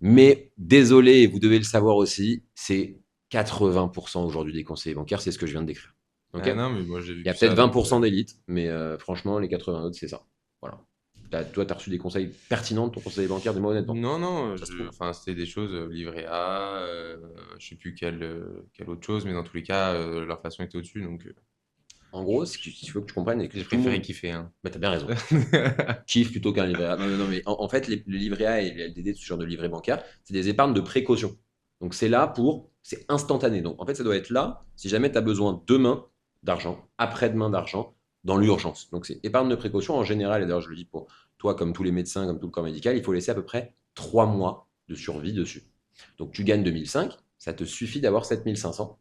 Mais désolé, vous devez le savoir aussi, c'est 80% aujourd'hui des conseillers bancaires, c'est ce que je viens de décrire. Ok. Ah non, mais moi j'ai Il y a vécu peut-être ça, donc 20% d'élite, mais franchement, les 80 autres, c'est ça. Voilà. Toi, tu as reçu des conseils pertinents de ton conseiller bancaire, dis-moi honnêtement. non, non, Ça se trouve. enfin, c'était des choses livret A, je sais plus quelle autre chose, mais dans tous les cas, leur façon était au-dessus, donc En gros, ce qu'il faut que tu comprennes, et que j'ai tout le préféré monde. kiffer, hein. Bah, t'as bien raison. Kiff plutôt qu'un livret A. Non, non, non, mais en fait, le livret A et les LDD, ce genre de livret bancaire, c'est des épargnes de précaution. Donc, c'est là pour. C'est instantané. Donc, en fait, ça doit être là si jamais tu as besoin demain d'argent, après-demain d'argent, dans l'urgence. Donc, c'est épargne de précaution en général. Et d'ailleurs, je le dis pour toi, comme tous les médecins, comme tout le corps médical, il faut laisser à peu près 3 mois de survie dessus. Donc, tu gagnes 2005, ça te suffit d'avoir 7500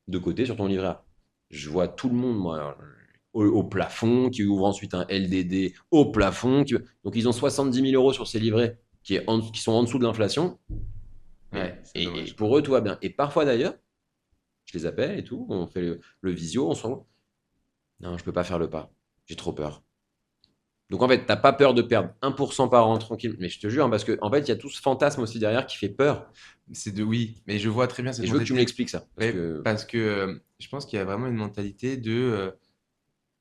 de côté sur ton livret A. Je vois tout le monde, moi, au plafond, qui ouvre ensuite un LDD au plafond. Donc, ils ont 70 000 euros sur ces livrets qui sont en dessous de l'inflation. Ouais, Et, c'est et dommage. pour eux, tout va bien. Et parfois, d'ailleurs, je les appelle et tout, on fait le visio, on se rend. Non, je peux pas faire le pas. J'ai trop peur. Donc, en fait, t'as pas peur de perdre 1% par an tranquille. Mais je te jure, hein, parce qu'en en fait, il y a tout ce fantasme aussi derrière qui fait peur. Oui, mais je vois très bien Et cette je veux que tu me mentalité. l'expliques, ça. Parce Ouais, que. parce que je pense qu'il y a vraiment une mentalité de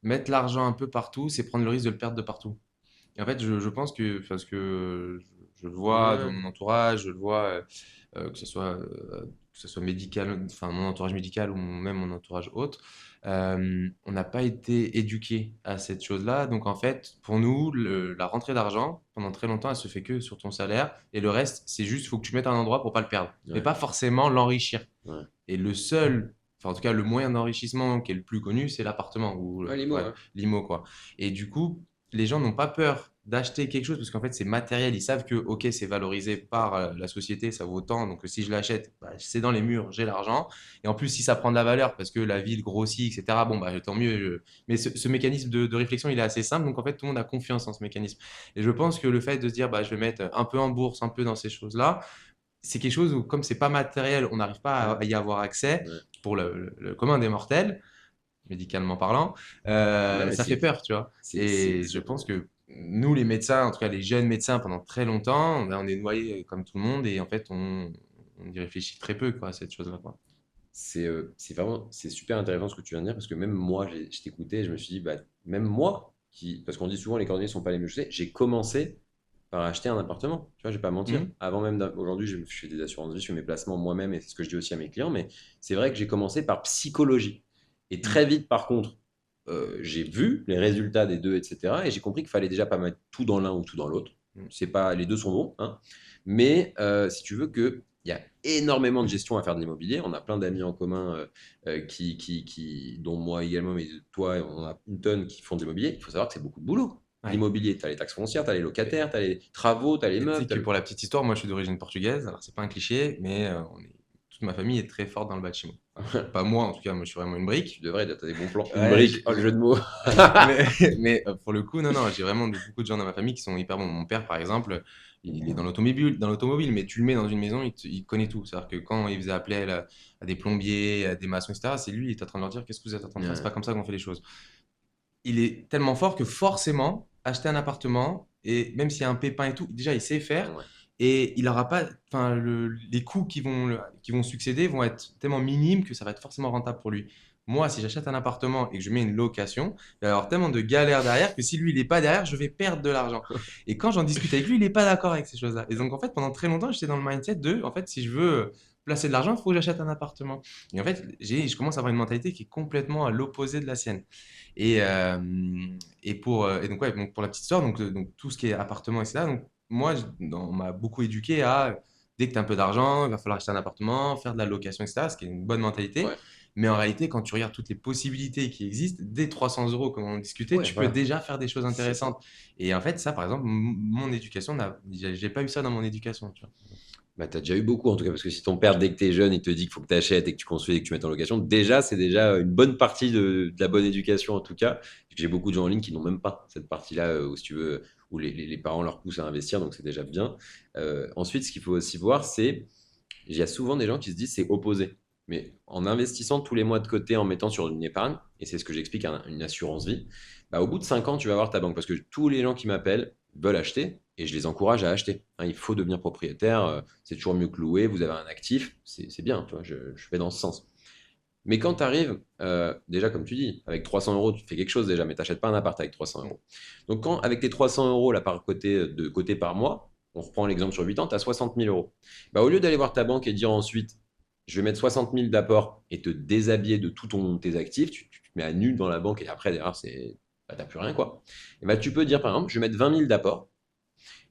mettre l'argent un peu partout, c'est prendre le risque de le perdre de partout. Et en fait, je pense que, parce que je le vois dans Ouais, mon entourage, je le vois, que ce soit médical, enfin mon entourage médical ou même mon entourage autre, on n'a pas été éduqué à cette chose-là. Donc en fait, pour nous, la rentrée d'argent, pendant très longtemps, elle se fait que sur ton salaire. Et le reste, c'est juste, il faut que tu mettes à un endroit pour pas le perdre. Mais ouais, pas forcément l'enrichir. ouais. Et le seul, enfin en tout cas le moyen d'enrichissement qui est le plus connu, c'est l'appartement ou Ouais, les mots, ouais, ouais. l'IMO quoi. Et du coup, les gens n'ont pas peur d'acheter quelque chose parce qu'en fait c'est matériel. Ils savent que ok c'est valorisé par la société, ça vaut tant. Donc si je l'achète, bah, c'est dans les murs, j'ai l'argent. Et en plus si ça prend de la valeur parce que la ville grossit, etc. Bon bah tant mieux. Mais ce mécanisme de réflexion il est assez simple. Donc en fait tout le monde a confiance en ce mécanisme. Et je pense que le fait de se dire bah je vais mettre un peu en bourse, un peu dans ces choses-là c'est quelque chose où, comme c'est pas matériel, on n'arrive pas à y avoir accès Ouais. pour le commun des mortels, médicalement parlant, Non, mais ça fait peur, tu vois. Et je pense que nous, les médecins, en tout cas les jeunes médecins, pendant très longtemps, on est noyés comme tout le monde et en fait, on y réfléchit très peu quoi, à cette chose-là, quoi. C'est vraiment c'est super intéressant ce que tu viens de dire parce que même moi, je t'écoutais, je me suis dit, bah, même moi, parce qu'on dit souvent les cordonniers sont pas les mieux chaussés, j'ai commencé par acheter un appartement. Tu vois, je vais pas mentir. Mhm. Avant même, aujourd'hui, je fais des assurances vie, je fais mes placements moi-même et c'est ce que je dis aussi à mes clients, mais c'est vrai que j'ai commencé par psychologie. Et très Mhm. vite, par contre, j'ai vu les résultats des deux, etc. Et j'ai compris qu'il fallait déjà pas mettre tout dans l'un ou tout dans l'autre. Mhm. C'est pas, les deux sont bons, hein. Mais si tu veux que il y a énormément de gestion à faire de l'immobilier. On a plein d'amis en commun dont moi également, mais toi, on a une tonne qui font de l'immobilier. Il faut savoir que c'est beaucoup de boulot. Ouais. L'immobilier, tu as les taxes foncières, tu as les Et, locataires, tu as les travaux, tu as les et tu sais meubles. que pour la petite histoire, moi je suis d'origine portugaise, alors c'est pas un cliché, mais toute ma famille est très forte dans le bâtiment. Enfin, pas moi en tout cas, moi je suis vraiment une brique. Tu devrais, tu as des bons plans. Une Ouais, brique, oh le jeu de mots. Mais, mais pour le coup, non, non, j'ai vraiment beaucoup de gens dans ma famille qui sont hyper bons. Mon père, par exemple, il est dans l'automobile, mais tu le mets dans une maison, il connaît tout. C'est-à-dire que quand il faisait appeler à des plombiers, à des maçons, etc., c'est lui, il est en train de leur dire qu'est-ce que vous êtes en train de faire, c'est pas Ouais, comme ça qu'on fait les choses. Il est tellement fort que forcément, acheter un appartement, et même s'il y a un pépin et tout, déjà, il sait faire. ouais. Et il aura pas, enfin, les coûts qui vont succéder vont être tellement minimes que ça va être forcément rentable pour lui. Moi, si j'achète un appartement et que je mets une location, il va y avoir tellement de galères derrière que si lui, il n'est pas derrière, je vais perdre de l'argent. Et quand j'en discute avec lui, il n'est pas d'accord avec ces choses-là. Et donc, en fait, pendant très longtemps, j'étais dans le mindset de, en fait, si je veux placer de l'argent, il faut que j'achète un appartement. Et en fait, je commence à avoir une mentalité qui est complètement à l'opposé de la sienne. Et, euh, et donc, ouais, donc pour la petite histoire, donc tout ce qui est appartement, etc. Donc, moi, on m'a beaucoup éduqué à dès que tu as un peu d'argent, il va falloir acheter un appartement, faire de la location, etc. Ce qui est une bonne mentalité. Ouais, Mais en réalité, quand tu regardes toutes les possibilités qui existent, dès 300 euros, comme on discutait, ouais, tu peux voilà, déjà faire des choses c'est ça. intéressantes. Et en fait, ça, par exemple, mon éducation, j'ai pas eu ça dans mon éducation. Tu vois. Bah, tu as déjà eu beaucoup en tout cas, parce que si ton père, dès que tu es jeune, il te dit qu'il faut que tu achètes et que tu construis et que tu mettes en location, déjà, c'est déjà une bonne partie de la bonne éducation en tout cas. J'ai beaucoup de gens en ligne qui n'ont même pas cette partie-là où, si tu veux, où les parents leur poussent à investir, donc c'est déjà bien. Ensuite, ce qu'il faut aussi voir, c'est il y a souvent des gens qui se disent c'est opposé. Mais en investissant tous les mois de côté, en mettant sur une épargne, et c'est ce que j'explique à une assurance vie, bah, au bout de 5 ans, tu vas avoir ta banque. Parce que tous les gens qui m'appellent veulent acheter et je les encourage à acheter. Hein, il faut devenir propriétaire, c'est toujours mieux que louer, vous avez un actif, c'est bien, tu vois, je vais dans ce sens. Mais quand tu arrives, déjà comme tu dis, avec 300 euros, tu fais quelque chose déjà, mais tu n'achètes pas un appart avec 300 euros. Donc quand, avec tes 300 euros là, de côté par mois, on reprend l'exemple sur 8 ans, tu as 60 000 euros. Bah, au lieu d'aller voir ta banque et dire ensuite, je vais mettre 60 000 d'apport et te déshabiller de tous tes actifs, tu te mets à nu dans la banque et après, derrière, bah, tu n'as plus rien. Quoi. Et bah, tu peux dire, par exemple, je vais mettre 20 000 d'apport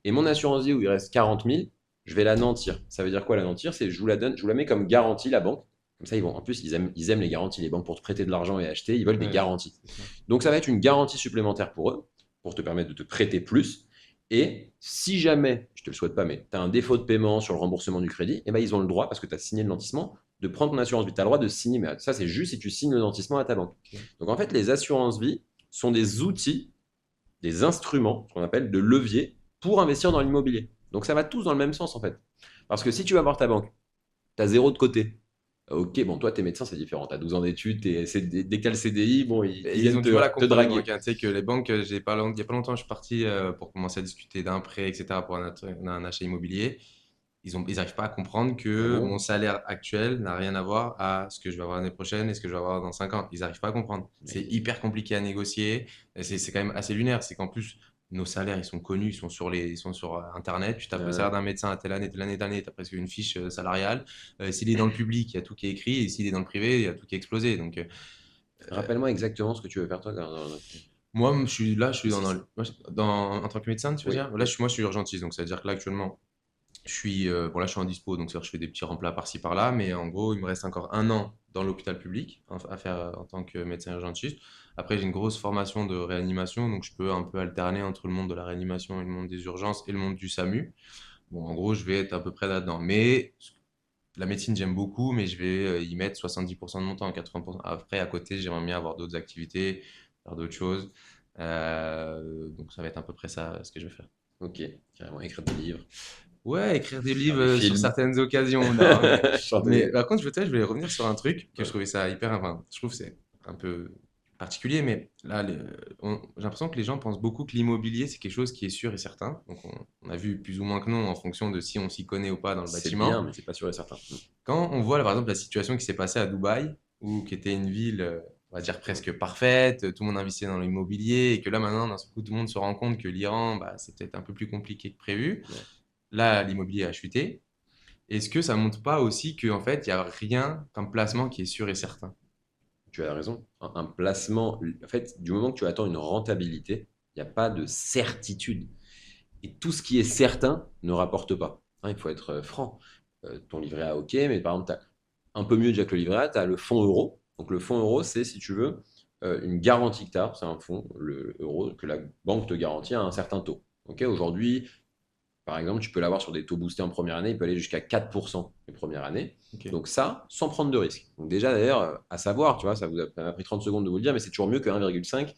et mon assurance vie où il reste 40 000, je vais la nantir. Ça veut dire quoi la nantir? C'est je vous la donne, je vous la mets comme garantie, la banque. Comme ça, en plus, ils aiment les garanties, les banques, pour te prêter de l'argent et acheter, ils veulent des Ouais, garanties. c'est ça. Donc, ça va être une garantie supplémentaire pour eux, pour te permettre de te prêter plus. Et si jamais, je te le souhaite pas, mais tu as un défaut de paiement sur le remboursement du crédit, eh ben, ils ont le droit, parce que tu as signé le nantissement, de prendre ton assurance vie. Tu as le droit de signer, mais ça, c'est juste si tu signes le nantissement à ta banque. Ok. Donc, en fait, les assurances vie sont des outils, des instruments, ce qu'on appelle de levier, pour investir dans l'immobilier. Donc, ça va tous dans le même sens, en fait. Parce que si tu vas voir ta banque, tu as zéro de côté. Ok, bon, toi, t'es médecin, c'est différent. Tu as 12 ans d'études, dès que tu as le CDI, bon, Et ils ils viennent ont du mal à te comprendre les banques. draguer. Hein. Tu sais que les banques, il y a pas longtemps, je suis parti pour commencer à discuter d'un prêt, etc., pour un achat immobilier. Ils n'arrivent pas à comprendre Ah que mon bon? salaire actuel n'a rien à voir à ce que je vais avoir l'année prochaine et ce que je vais avoir dans 5 ans. Ils n'arrivent pas à comprendre. C'est Mais hyper compliqué à négocier. Et c'est quand même assez lunaire. C'est qu'en plus, nos salaires, ils sont connus, ils sont sur Internet. Tu tapes le salaire d'un médecin à telle année, tu as presque une fiche salariale. S'il est dans le public, il y a tout qui est écrit. Et s'il est dans le privé, il y a tout qui est explosé. Donc, rappelle-moi exactement ce que tu veux faire, toi. moi, je suis Si, si. en tant que médecin, tu veux Oui, dire? Là, oui. moi, je suis urgentiste. Donc, ça veut dire que là, actuellement, bon, là, je suis en dispo, donc c'est-à-dire que je fais des petits remplats par-ci par-là, mais en gros, il me reste encore un an dans l'hôpital public à faire en tant que médecin urgentiste. Après, j'ai une grosse formation de réanimation, donc je peux un peu alterner entre le monde de la réanimation et le monde des urgences et le monde du SAMU. Bon, en gros, je vais être à peu près là-dedans. Mais la médecine, j'aime beaucoup, mais je vais y mettre 70% de mon temps, 80%. Après, à côté, j'aimerais bien avoir d'autres activités, faire d'autres choses. Donc, ça va être à peu près ça ce que je vais faire. Ok, carrément, écrire des livres, Ouais, écrire des faire livres des sur films, certaines occasions. Non, chanter mais des... par contre, je voulais revenir sur un truc que je Ouais. trouvais ça hyper. Enfin, je trouve que c'est un peu particulier, mais là, j'ai l'impression que les gens pensent beaucoup que l'immobilier, c'est quelque chose qui est sûr et certain. Donc, on a vu plus ou moins que non en fonction de si on s'y connaît ou pas dans le C'est bien, bâtiment. mais c'est pas sûr et certain. Quand on voit, là, par exemple, la situation qui s'est passée à Dubaï, ou qui était une ville, on va dire presque parfaite, tout le monde investissait dans l'immobilier, et que là, maintenant, d'un seul coup, tout le monde se rend compte que l'Iran, bah, c'est peut-être un peu plus compliqué que prévu. Ouais. Là, l'immobilier a chuté. Est-ce que ça montre pas aussi qu'en fait, il n'y a rien comme placement qui est sûr et certain? Tu as raison. Un placement, en fait, du moment que tu attends une rentabilité, il n'y a pas de certitude. Et tout ce qui est certain ne rapporte pas. Hein, il faut être franc. Ton livret A, ok, mais par exemple, tu as un peu mieux déjà que le livret A, tu as le fonds euro. Donc le fonds euro, c'est, si tu veux, une garantie que tu as, c'est un fonds, le euro, que la banque te garantit à un certain taux. Ok, aujourd'hui, par exemple, tu peux l'avoir sur des taux boostés en première année, il peut aller jusqu'à 4% les premières années. Ok. Donc ça, sans prendre de risque. Donc déjà, d'ailleurs, à savoir, tu vois, ça vous a pris 30 secondes de vous le dire, mais c'est toujours mieux que 1,5,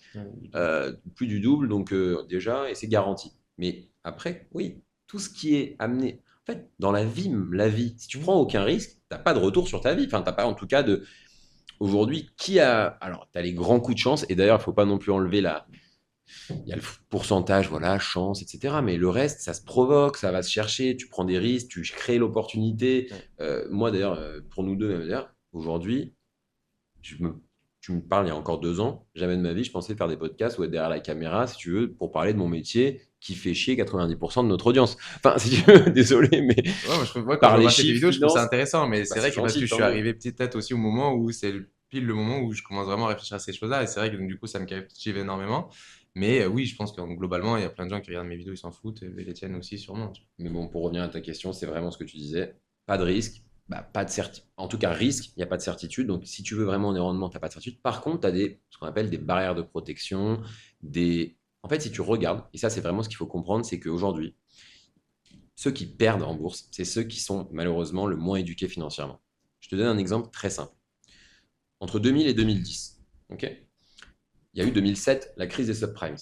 plus du double, donc déjà, et c'est garanti. Mais après, oui, tout ce qui est amené, en fait, dans la vie, si tu prends aucun risque, tu n'as pas de retour sur ta vie. Enfin, tu n'as pas en tout cas de... Aujourd'hui, qui a... Alors, tu as les grands coups de chance, et d'ailleurs, il ne faut pas non plus enlever la... Il y a le pourcentage, voilà, chance, etc. Mais le reste, ça se provoque, ça va se chercher, tu prends des risques, tu crées l'opportunité. Ouais. Moi, d'ailleurs, pour nous deux, même d'ailleurs, aujourd'hui, je me, tu me parles il y a encore 2 ans, jamais de ma vie, je pensais faire des podcasts ou être derrière la caméra, si tu veux, pour parler de mon métier qui fait chier 90% de notre audience. Enfin, si tu veux, désolé, mais Ouais, moi, quand je parler remarque tes chiffres, vidéos, je trouve ça finance, intéressant, mais bah, c'est c'est vrai que parce que gentil, je tant suis mieux. arrivé peut-être aussi au moment où c'est pile le moment où je commence vraiment à réfléchir à ces choses-là, et c'est vrai que donc, du coup, ça me captive énormément. Mais oui, je pense que globalement, il y a plein de gens qui regardent mes vidéos, ils s'en foutent, et les tiennes aussi, sûrement. Mais bon, pour revenir à ta question, c'est vraiment ce que tu disais. Pas de risque, bah, pas de certitude. En tout cas, risque, il n'y a pas de certitude. Donc, si tu veux vraiment des rendements, tu n'as pas de certitude. Par contre, tu as ce qu'on appelle des barrières de protection. En fait, si tu regardes, et ça, c'est vraiment ce qu'il faut comprendre, c'est qu'aujourd'hui, ceux qui perdent en bourse, c'est ceux qui sont malheureusement le moins éduqués financièrement. Je te donne un exemple très simple. Entre 2000 et 2010, ok, il y a eu 2007, la crise des subprimes.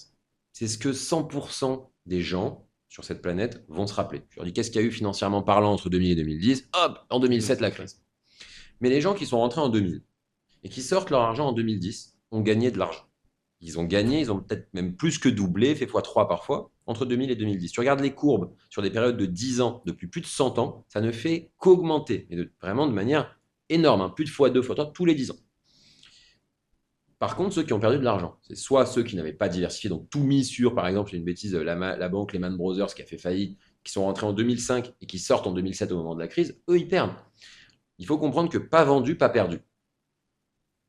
C'est ce que 100% des gens sur cette planète vont se rappeler. Je leur dis, qu'est-ce qu'il y a eu financièrement parlant entre 2000 et 2010? Hop, en 2007, la crise. Mais les gens qui sont rentrés en 2000 et qui sortent leur argent en 2010 ont gagné de l'argent. Ils ont gagné, ils ont peut-être même plus que doublé, fait x3 parfois, entre 2000 et 2010. Tu regardes les courbes sur des périodes de 10 ans, depuis plus de 100 ans, ça ne fait qu'augmenter, et vraiment de manière énorme, hein, plus de x2, x3 tous les 10 ans. Par contre, ceux qui ont perdu de l'argent, c'est soit ceux qui n'avaient pas diversifié, donc tout mis sur, par exemple, une bêtise, la banque Lehman Brothers qui a fait faillite, qui sont rentrés en 2005 et qui sortent en 2007 au moment de la crise, eux, ils perdent. Il faut comprendre que pas vendu, pas perdu.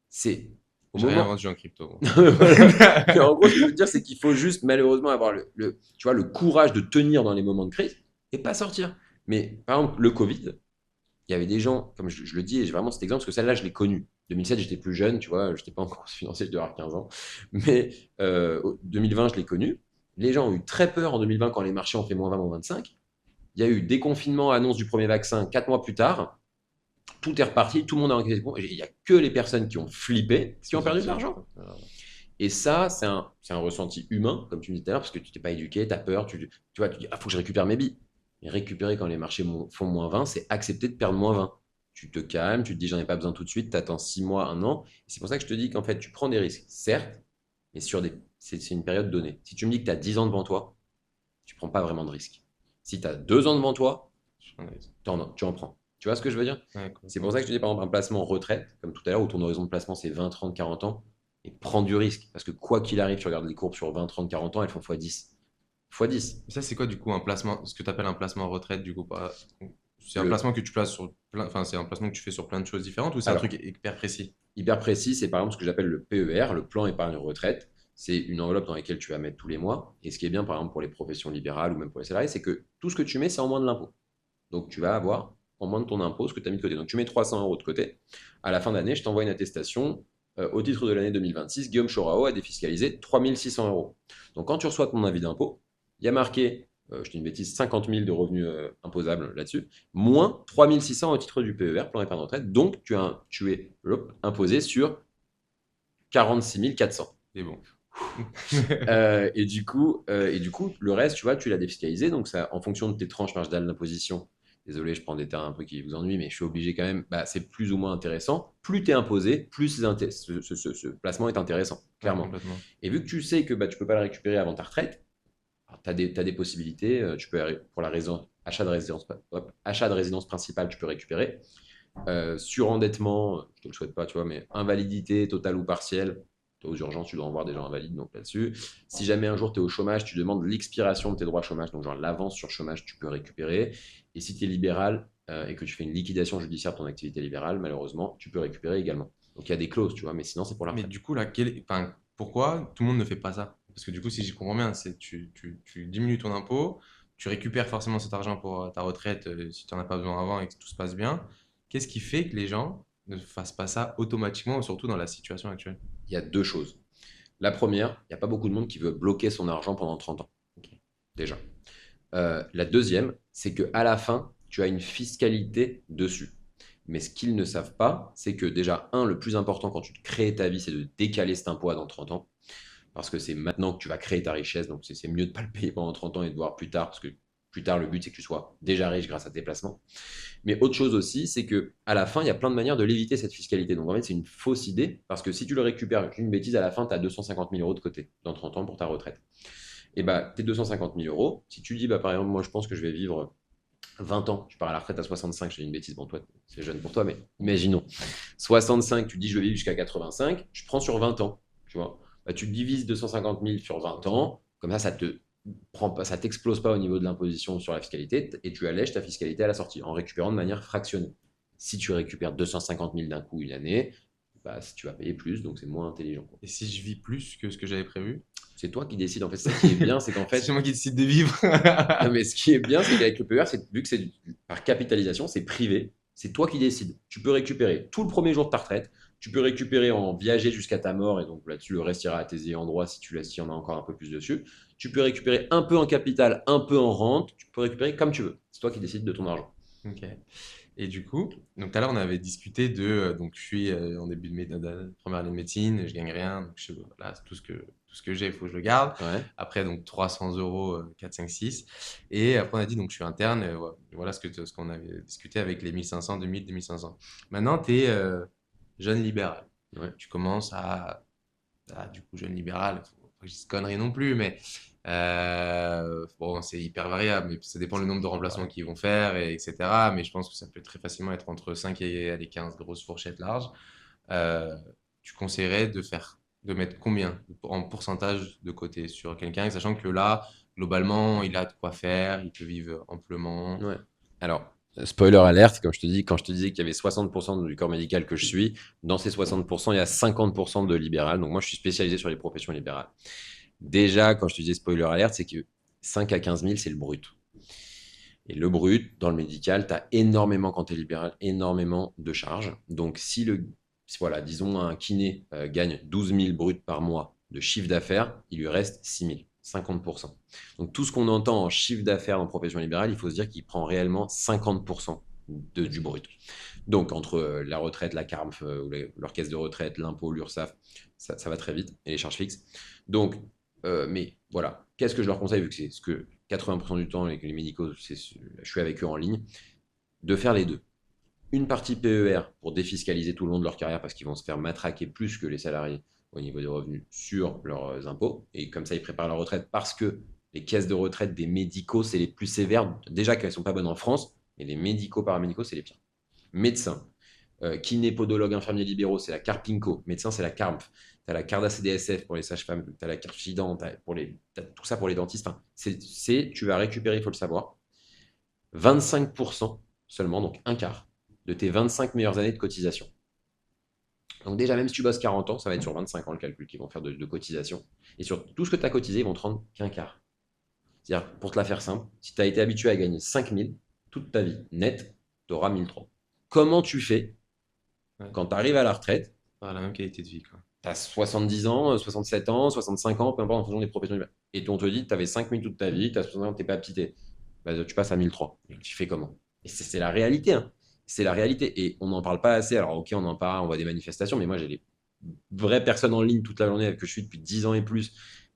C'est au J'ai rien moment. vendu en crypto. Voilà. En gros, ce que je veux dire, c'est qu'il faut juste malheureusement avoir tu vois, le courage de tenir dans les moments de crise et pas sortir. Mais par exemple, le Covid, il y avait des gens, comme je le dis, et j'ai vraiment cet exemple, parce que celle-là, je l'ai connue. 2007, j'étais plus jeune, tu vois, je n'étais pas encore financier, je devais avoir 15 ans. Mais 2020, je l'ai connu. Les gens ont eu très peur en 2020 quand les marchés ont fait moins 20, moins 25. Il y a eu déconfinement, annonce du premier vaccin 4 mois plus tard. Tout est reparti, tout le monde a encaissé. Il n'y a que les personnes qui ont flippé qui ont perdu de l'argent. Et ça, c'est un ressenti humain, comme tu me disais tout à l'heure, parce que tu t'es pas éduqué, tu as peur, tu vois, tu dis, ah, faut que je récupère mes billes. Et récupérer quand les marchés font moins 20, c'est accepter de perdre moins 20. Tu te calmes, tu te dis, j'en ai pas besoin tout de suite, tu attends 6 mois, 1 an. Et c'est pour ça que je te dis qu'en fait, tu prends des risques, certes, mais c'est une période donnée. Si tu me dis que tu as 10 ans devant toi, tu prends pas vraiment de risques. Si tu as 2 ans devant toi, tu en prends. Tu vois ce que je veux dire? Ouais, C'est pour ça que je te dis, par exemple, un placement en retraite, comme tout à l'heure, où ton horizon de placement, c'est 20, 30, 40 ans, et prends du risque. Parce que quoi qu'il arrive, tu regardes les courbes sur 20, 30, 40 ans, elles font x10. x10. Ça, c'est quoi du coup un placement, ce que tu appelles un placement en retraite du coup pas... C'est un Le... placement que tu places sur plein, enfin c'est un placement que tu fais sur plein de choses différentes ou c'est un Alors, truc hyper précis? hyper précis, c'est par exemple ce que j'appelle le PER, le plan épargne retraite. C'est une enveloppe dans laquelle tu vas mettre tous les mois. Et ce qui est bien, par exemple, pour les professions libérales ou même pour les salariés, c'est que tout ce que tu mets, c'est en moins de l'impôt. Donc, tu vas avoir en moins de ton impôt ce que tu as mis de côté. Donc, tu mets 300 euros de côté. À la fin d'année, je t'envoie une attestation. Au titre de l'année 2026, Guillaume Chorao a défiscalisé 3600 euros. Donc, quand tu reçois ton avis d'impôt, il y a marqué, je dis une bêtise, 50 000 de revenus imposables là-dessus, moins 3600 au titre du PER, plan épargne retraite. Donc, tu es imposé sur 46 400. C'est bon. Et du coup, le reste, tu vois, tu l'as défiscalisé. Donc, ça, en fonction de tes tranches marginales d'imposition, désolé, je prends des termes un peu qui vous ennuient, mais je suis obligé quand même, bah, c'est plus ou moins intéressant. Plus tu es imposé, plus ce placement est intéressant, Ouais, clairement. complètement. Et vu que tu sais que bah, tu ne peux pas le récupérer avant ta retraite, tu as des possibilités. Tu peux, pour la achat de résidence principale, tu peux récupérer. Surendettement, je te le souhaite pas, tu vois, mais invalidité totale ou partielle, aux urgences, tu dois en voir des gens invalides, donc là-dessus. Si jamais un jour tu es au chômage, tu demandes l'expiration de tes droits chômage, donc genre l'avance sur chômage, tu peux récupérer. Et si tu es libéral et que tu fais une liquidation judiciaire de ton activité libérale, malheureusement, tu peux récupérer également. Donc il y a des clauses, tu vois, mais sinon c'est pour la Mais retraite. du coup, là, enfin, pourquoi tout le monde ne fait pas ça? Parce que du coup, si j'y comprends bien, c'est tu diminues ton impôt, tu récupères forcément cet argent pour ta retraite si tu n'en as pas besoin avant et que tout se passe bien. Qu'est-ce qui fait que les gens ne fassent pas ça automatiquement, surtout dans la situation actuelle? Il y a deux choses. La première, il n'y a pas beaucoup de monde qui veut bloquer son argent pendant 30 ans, déjà. La deuxième, c'est qu'à la fin, tu as une fiscalité dessus. Mais ce qu'ils ne savent pas, c'est que déjà, le plus important quand tu crées ta vie, c'est de décaler cet impôt à dans 30 ans. Parce que c'est maintenant que tu vas créer ta richesse, donc c'est mieux de ne pas le payer pendant 30 ans et de voir plus tard, parce que plus tard, le but, c'est que tu sois déjà riche grâce à tes placements. Mais autre chose aussi, c'est que à la fin, il y a plein de manières de l'éviter, cette fiscalité. Donc en fait, c'est une fausse idée, parce que si tu le récupères, une bêtise, à la fin, tu as 250 000 euros de côté dans 30 ans pour ta retraite. Et bah, tes 250 000 euros, si tu dis, bah, par exemple, moi, je pense que je vais vivre 20 ans, tu pars à la retraite à 65, je dis une bêtise, bon, toi, c'est jeune pour toi, mais imaginons. 65, tu dis, je vais vivre jusqu'à 85, je prends sur 20 ans, tu vois. Bah, tu divises 250 000 sur 20 ans, comme ça te prend pas, ça t'explose pas au niveau de l'imposition sur la fiscalité, et tu allèges ta fiscalité à la sortie, en récupérant de manière fractionnée. Si tu récupères 250 000 d'un coup une année, bah, si tu vas payer plus, donc c'est moins intelligent, quoi. Et si je vis plus que ce que j'avais prévu? C'est toi qui décides. En fait, ça qui est bien, c'est qu'en C'est fait, moi qui décide de vivre. non, mais ce qui est bien, c'est qu'avec le PER, vu que c'est par capitalisation, c'est privé, c'est toi qui décides. Tu peux récupérer tout le premier jour de ta retraite, tu peux récupérer en viager jusqu'à ta mort, et donc là-dessus, le reste ira à tes ayants droit si tu laisses, s'il y en a encore un peu plus dessus. Tu peux récupérer un peu en capital, un peu en rente, tu peux récupérer comme tu veux. C'est toi qui décides de ton argent. Ok. Et du coup, donc tout à l'heure, on avait discuté donc je suis en début de première année de médecine, je gagne rien, donc voilà, tout ce que j'ai, il faut que je le garde. Ouais. Après, donc 300 euros, 4, 5, 6. Et après, on a dit, donc je suis interne, voilà ce qu'on avait discuté avec les 1500, 2000, 2500. Maintenant, tu es jeune libéral. Ouais. Tu commences du coup, jeune libéral, faut pas que je dise conneries non plus, mais bon, c'est hyper variable, mais ça dépend le nombre de remplacements Ouais. qu'ils vont faire, etc. Mais je pense que ça peut très facilement être entre 5 et allez, 15 grosses fourchettes larges. Euh, Tu conseillerais de mettre combien en pourcentage de côté sur quelqu'un, sachant que là, globalement, il a de quoi faire, il peut vivre amplement. Ouais. Alors, spoiler alerte, comme je te dis, quand je te disais qu'il y avait 60% du corps médical que je suis, dans ces 60%, il y a 50% de libéral. Donc moi, je suis spécialisé sur les professions libérales. Déjà, quand je te disais spoiler alerte, c'est que 5 à 15 000, c'est le brut. Et le brut, dans le médical, tu as énormément, quand tu es libéral, énormément de charges. Donc, voilà, disons, un kiné gagne 12 000 bruts par mois de chiffre d'affaires, il lui reste 6 000, 50%. Donc, tout ce qu'on entend en chiffre d'affaires en profession libérale, il faut se dire qu'il prend réellement 50% du brut. Donc, entre la retraite, la CARMF, leur caisse de retraite, l'impôt, l'URSSAF, ça va très vite, et les charges fixes. Donc, mais voilà, qu'est-ce que je leur conseille, vu que c'est ce que 80% du temps, les médicaux, je suis avec eux en ligne, de faire les deux. Une partie PER pour défiscaliser tout le long de leur carrière parce qu'ils vont se faire matraquer plus que les salariés au niveau des revenus sur leurs impôts. Et comme ça, ils préparent leur retraite parce que les caisses de retraite des médicaux, c'est les plus sévères. Déjà qu'elles ne sont pas bonnes en France, mais les médicaux, paramédicaux, c'est les pires. Médecins, kiné, podologue, infirmiers libéraux, c'est la Carpinco. Médecin, c'est la CARMF. Tu as la carte ACDSF pour les sages-femmes, tu as la carte FIDAN, t'as tout ça pour les dentistes. Enfin, tu vas récupérer, il faut le savoir, 25% seulement, donc un quart, de tes 25 meilleures années de cotisation. Donc déjà, même si tu bosses 40 ans, ça va être sur 25 ans le calcul qu'ils vont faire de cotisation. Et sur tout ce que tu as cotisé, ils vont te rendre qu'un quart. C'est-à-dire, pour te la faire simple, si tu as été habitué à gagner 5 000 toute ta vie net, tu auras 1 300. Comment tu fais Ouais, quand tu arrives à la retraite? avoir la même qualité de vie, quoi. Tu as 70 ans, 67 ans, 65 ans, peu importe en fonction des professions. Et on te dit, tu avais 5 000 toute ta vie, tu as 60 ans, tu n'es pas petit, bah, tu passes à 1 300. Et tu fais comment? Et c'est la réalité. Hein. C'est la réalité. Et on n'en parle pas assez. Alors, ok, on en parle, on voit des manifestations, mais moi, j'ai des vraies personnes en ligne toute la journée que je suis depuis 10 ans et plus.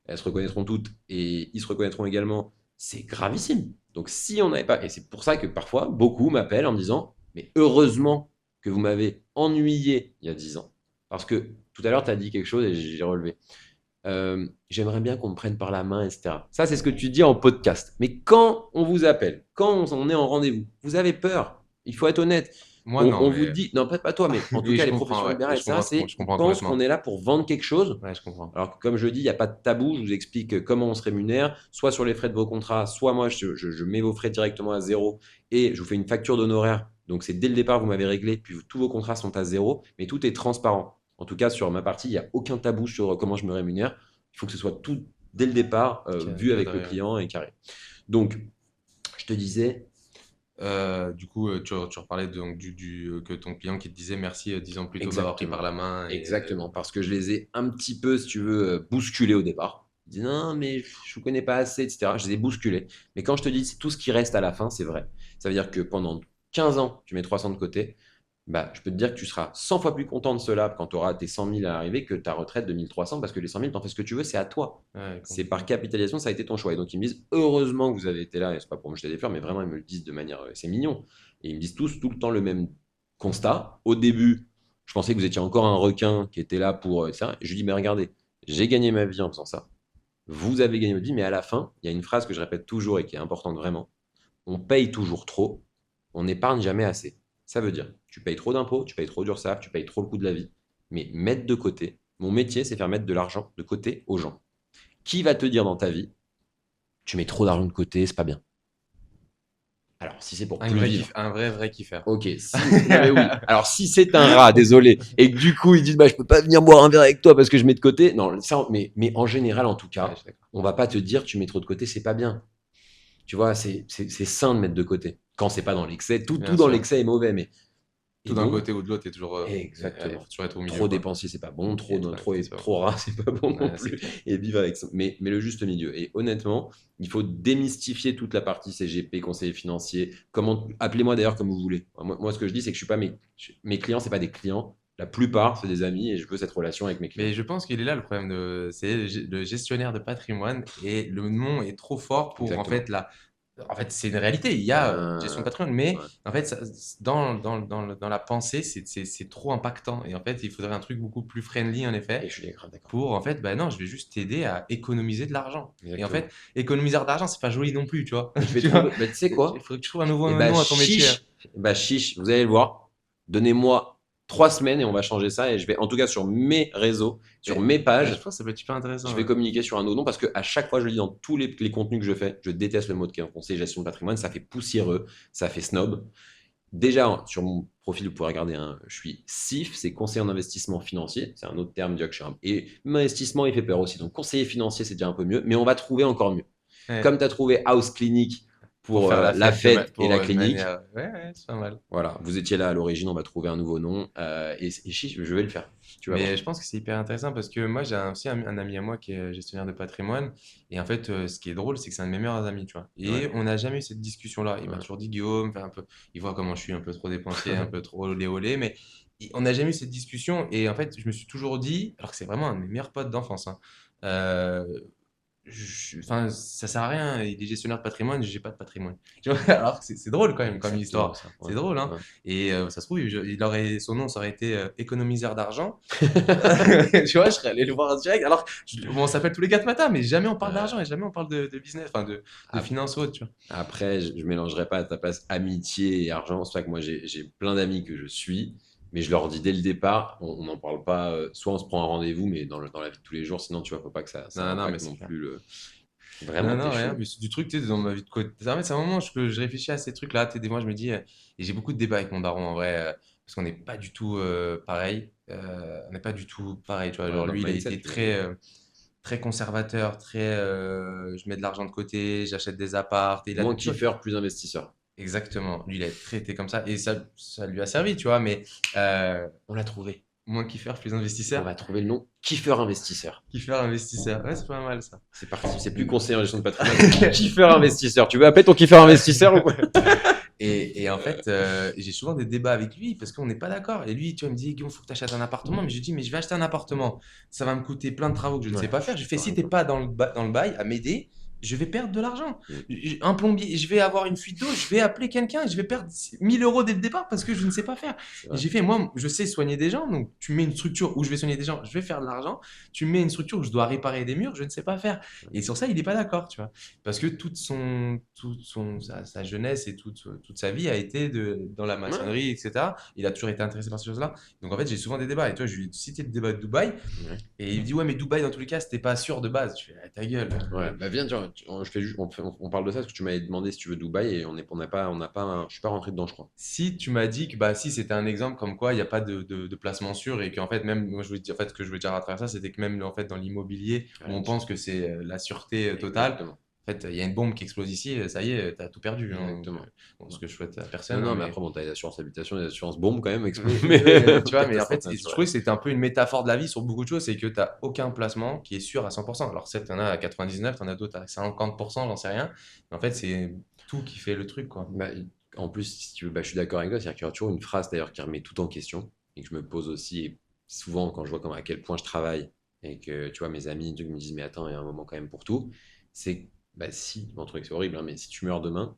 Elles se reconnaîtront toutes et ils se reconnaîtront également. C'est gravissime. Donc, si on n'avait pas. Et c'est pour ça que parfois, beaucoup m'appellent en me disant, mais heureusement que vous m'avez ennuyé il y a 10 ans. Parce que tout à l'heure, tu as dit quelque chose et j'ai relevé. J'aimerais bien qu'on me prenne par la main, etc. Ça, c'est ce que tu dis en podcast. Mais quand on vous appelle, quand on est en rendez-vous, vous avez peur. Il faut être honnête. Moi, On, non, on vous mais dit, non, pas toi, mais en tout oui, cas, je les comprends, professions ouais. libérales, etc., Je c'est ils comprends pensent qu'on complètement. est là pour vendre quelque chose. Ouais, je comprends. Alors que, comme je dis, il n'y a pas de tabou. Je vous explique comment on se rémunère, soit sur les frais de vos contrats, soit moi, je mets vos frais directement à zéro et je vous fais une facture d'honoraires. Donc, c'est dès le départ, vous m'avez réglé, puis tous vos contrats sont à zéro, mais tout est transparent. En tout cas, sur ma partie, il n'y a aucun tabou sur comment je me rémunère. Il faut que ce soit tout dès le départ, vu avec le Cadré, ouais. client et carré. Donc, je te disais, Du coup, tu reparlais donc que ton client qui te disait merci 10 ans plus tôt de m'avoir pris par exactement, la main. exactement, parce que je les ai un petit peu, si tu veux, bousculés au départ. Ils disent non, mais je ne vous connais pas assez, etc. Je les ai bousculés. Mais quand je te dis c'est tout ce qui reste à la fin, c'est vrai. Ça veut dire que pendant 15 ans, tu mets 300 de côté. Bah, je peux te dire que tu seras 100 fois plus content de cela quand tu auras tes 100 000 à arriver que ta retraite de 1 300 parce que les 100 000, tu en fais ce que tu veux, c'est à toi. Ouais, C'est par capitalisation, ça a été ton choix. Et donc, ils me disent, heureusement que vous avez été là, et c'est pas pour me jeter des fleurs, mais vraiment, ils me le disent de manière, c'est mignon. Et ils me disent tous tout le temps le même constat. Au début, je pensais que vous étiez encore un requin qui était là pour ça. Et je lui dis, mais regardez, j'ai gagné ma vie en faisant ça. Vous avez gagné votre vie, mais à la fin, il y a une phrase que je répète toujours et qui est importante vraiment. On paye toujours trop, on n'épargne jamais assez. Ça veut dire, tu payes trop d'impôts, tu payes trop d'URSSAF, tu payes trop le coût de la vie. Mais mettre de côté, mon métier, c'est faire mettre de l'argent de côté aux gens. Qui va te dire dans ta vie, tu mets trop d'argent de côté, c'est pas bien. Alors, si c'est pour Un plus vrai vivre. un vrai kiffer. Ok, si, non mais oui. Alors si c'est un rat, désolé, et que du coup ils disent bah je peux pas venir boire un verre avec toi parce que je mets de côté. Non, ça, mais en général en tout Ouais, je cas, suis d'accord. on va pas te dire tu mets trop de côté, c'est pas bien. Tu vois, c'est sain de mettre de côté. Quand c'est pas dans l'excès, tout Bien dans sûr. l'excès est mauvais, mais Tout et d'un donc côté ou de l'autre, il faut exactement. toujours être au milieu, Trop quoi. dépensier, c'est pas bon. Et Trop, être trop, honnête, c'est vrai. trop ras, c'est pas bon non Ouais, c'est plus. clair. Et vivre avec ça. Mais le juste milieu. Et honnêtement, il faut démystifier toute la partie CGP, conseiller financier. Comment, appelez-moi d'ailleurs comme vous voulez. Moi, ce que je dis, c'est que je suis pas mes clients, c'est pas des clients. La plupart, c'est des amis et je veux cette relation avec mes clients. Mais je pense qu'il est là le problème c'est le gestionnaire de patrimoine et le nom est trop fort pour en Exactement. fait en fait c'est une réalité. Il y a gestion de patrimoine, mais Ouais. en fait dans la pensée c'est trop impactant et en fait il faudrait un truc beaucoup plus friendly en Et effet je suis grave d'accord. pour en fait bah non je vais juste t'aider à économiser de l'argent. Et en fait Exactement. économiser de l'argent c'est pas joli non plus tu vois. Je vais Tu vois, trouver, bah, tu sais il quoi? faudrait que tu trouves un nouveau Et nom à ton métier. bah chiche, vous allez le voir. Donnez-moi 3 semaines et on va changer ça. Et je vais, en tout cas, sur mes réseaux, sur Mais mes je pages, pense que ça peut être super intéressant. je vais communiquer sur un autre nom parce que à chaque fois, je le dis dans tous les contenus que je fais, je déteste le mot de conseiller gestion de patrimoine. Ça fait poussiéreux, ça fait snob. Déjà, sur mon profil, vous pouvez regarder, hein, je suis CIF, c'est conseiller en investissement financier. C'est un autre terme, déjà que je suis et investissement, il fait peur aussi. Donc, conseiller financier, c'est déjà un peu mieux, mais on va trouver encore mieux. Ouais. Comme tu as trouvé House Clinic Pour pour faire la la fête fête et la de clinique, manière. Ouais, ouais, c'est pas mal. voilà, vous étiez là à l'origine, on va trouver un nouveau nom. Chiche, je vais le faire. Tu vas Mais voir. je pense que c'est hyper intéressant parce que moi, j'ai aussi un ami à moi qui est gestionnaire de patrimoine. Et en fait, ce qui est drôle, c'est que c'est un de mes meilleurs amis, tu vois. Ouais. Et on n'a jamais eu cette discussion-là. Il m'a Ouais. toujours dit, Guillaume, fais un peu... il voit comment je suis un peu trop dépensier, un peu trop olé olé. Mais on n'a jamais eu cette discussion. Et en fait, je me suis toujours dit, alors que c'est vraiment un de mes meilleurs potes d'enfance, hein, euh, enfin, ça sert à rien. Il est gestionnaire de patrimoine, j'ai pas de patrimoine. Tu vois, alors que c'est drôle quand même comme Exactement histoire. ça. Ouais. C'est drôle, hein. Ouais. Et ça se trouve, son nom, ça aurait été économiseur d'argent. Tu vois, je serais allé le voir en direct. Alors, bon, on s'appelle tous les 4 matins, mais jamais on parle d'argent et jamais on parle de business, enfin de Ap- finances ou autre, tu vois. Après, je ne mélangerai pas à ta place amitié et argent. C'est vrai que moi, j'ai plein d'amis que je suis, mais je leur dis dès le départ, on n'en parle pas. Soit on se prend un rendez-vous, mais dans la vie de tous les jours, sinon, tu vois, faut pas que ça Non, non, mais impacte c'est non clair. plus le. Non, Vraiment, t'es non, rien. chaud. Mais c'est du truc, tu sais, dans ma vie de côté. En fait, c'est un moment que je réfléchis à ces trucs-là. Tu sais, des fois, je me dis, et j'ai beaucoup de débats avec mon daron en vrai, parce qu'on n'est pas du tout pareil. On n'est pas du tout pareil, tu vois. Ouais, Genre, dans le lui, il a mindset, été j'imagine. très conservateur, je mets de l'argent de côté, j'achète des apparts. Et il a, Moins tu vois, kiffeur, plus investisseur. exactement. Lui, il a traité comme ça et ça lui a servi, tu vois. Mais On l'a trouvé. moins kiffeur, plus On investisseur. va trouver le nom kiffeur investisseur. Kiffeur, investisseur. Ouais, c'est pas mal ça. C'est parti. C'est plus conseiller en gestion de patrimoine, c'est kiffeur investisseur. Tu veux appeler ton kiffeur investisseur ou quoi? Et en fait, j'ai souvent des débats avec lui parce qu'on n'est pas d'accord. Et lui, tu vois, il me dit, Guillaume, il faut que tu achètes un appartement. Mais je lui dis, mais je vais acheter un appartement. Ça va me coûter plein de travaux que je ne sais Ouais, pas je faire. Je suis fais, si pareil, tu n'es quoi. pas dans le bail à m'aider, je vais perdre de l'argent. Mm. Un plombier, je vais avoir une fuite d'eau, je vais appeler quelqu'un et je vais perdre 1 000 € dès le départ parce que je ne sais pas faire. C'est Et vrai. j'ai fait, moi, je sais soigner des gens. Donc, tu mets une structure où je vais soigner des gens, je vais faire de l'argent. Tu mets une structure où je dois réparer des murs, je ne sais pas faire. Et sur ça, il n'est pas d'accord, tu vois. Parce que sa jeunesse et toute sa vie a été dans la Ouais. maçonnerie, etc. Il a toujours été intéressé par ces choses-là. Donc en fait, j'ai souvent des débats. Et toi, je lui ai cité le débat de Dubaï. Ouais. Et il me dit, ouais, mais Dubaï, dans tous les cas, c'était pas sûr de base. Je fais, ah, ta gueule. Ouais, bah viens, tiens, je fais on parle de ça parce que tu m'avais demandé si tu veux Dubaï et je suis pas rentré dedans, je crois. Si tu m'as dit que bah, si c'était un exemple comme quoi il n'y a pas de placement sûr et qu'en fait, même, moi, je voulais dire, en fait, ce que je voulais dire à travers ça, c'était que même en fait, dans l'immobilier où Rien on de ça. pense que c'est la sûreté totale, Exactement. en fait, il y a une bombe qui explose ici, ça y est, t'as tout perdu, hein. Donc, Exactement. bon, ce Ouais. que je souhaite à Non, personne, hein, non, mais mais après, bon, t'as les assurances habitation, les assurances bombes quand même, mais, mais tu vois, mais en catastrophe fait, je trouvais naturelle. que c'était un peu une métaphore de la vie sur beaucoup de choses, c'est que tu n'as aucun placement qui est sûr à 100%. Alors certes, il y en a à 99, tu en as d'autres à 50%, j'en sais rien. Mais en fait, c'est tout qui fait le truc, quoi. Bah, en plus, si tu veux, bah, je suis d'accord avec toi, c'est-à-dire qu'il y a toujours une phrase d'ailleurs qui remet tout en question et que je me pose aussi, et souvent quand je vois à quel point je travaille et que tu vois mes amis me disent mais attends, il y a un moment quand même pour tout, c'est bah si, mon truc c'est horrible, hein, mais si tu meurs demain,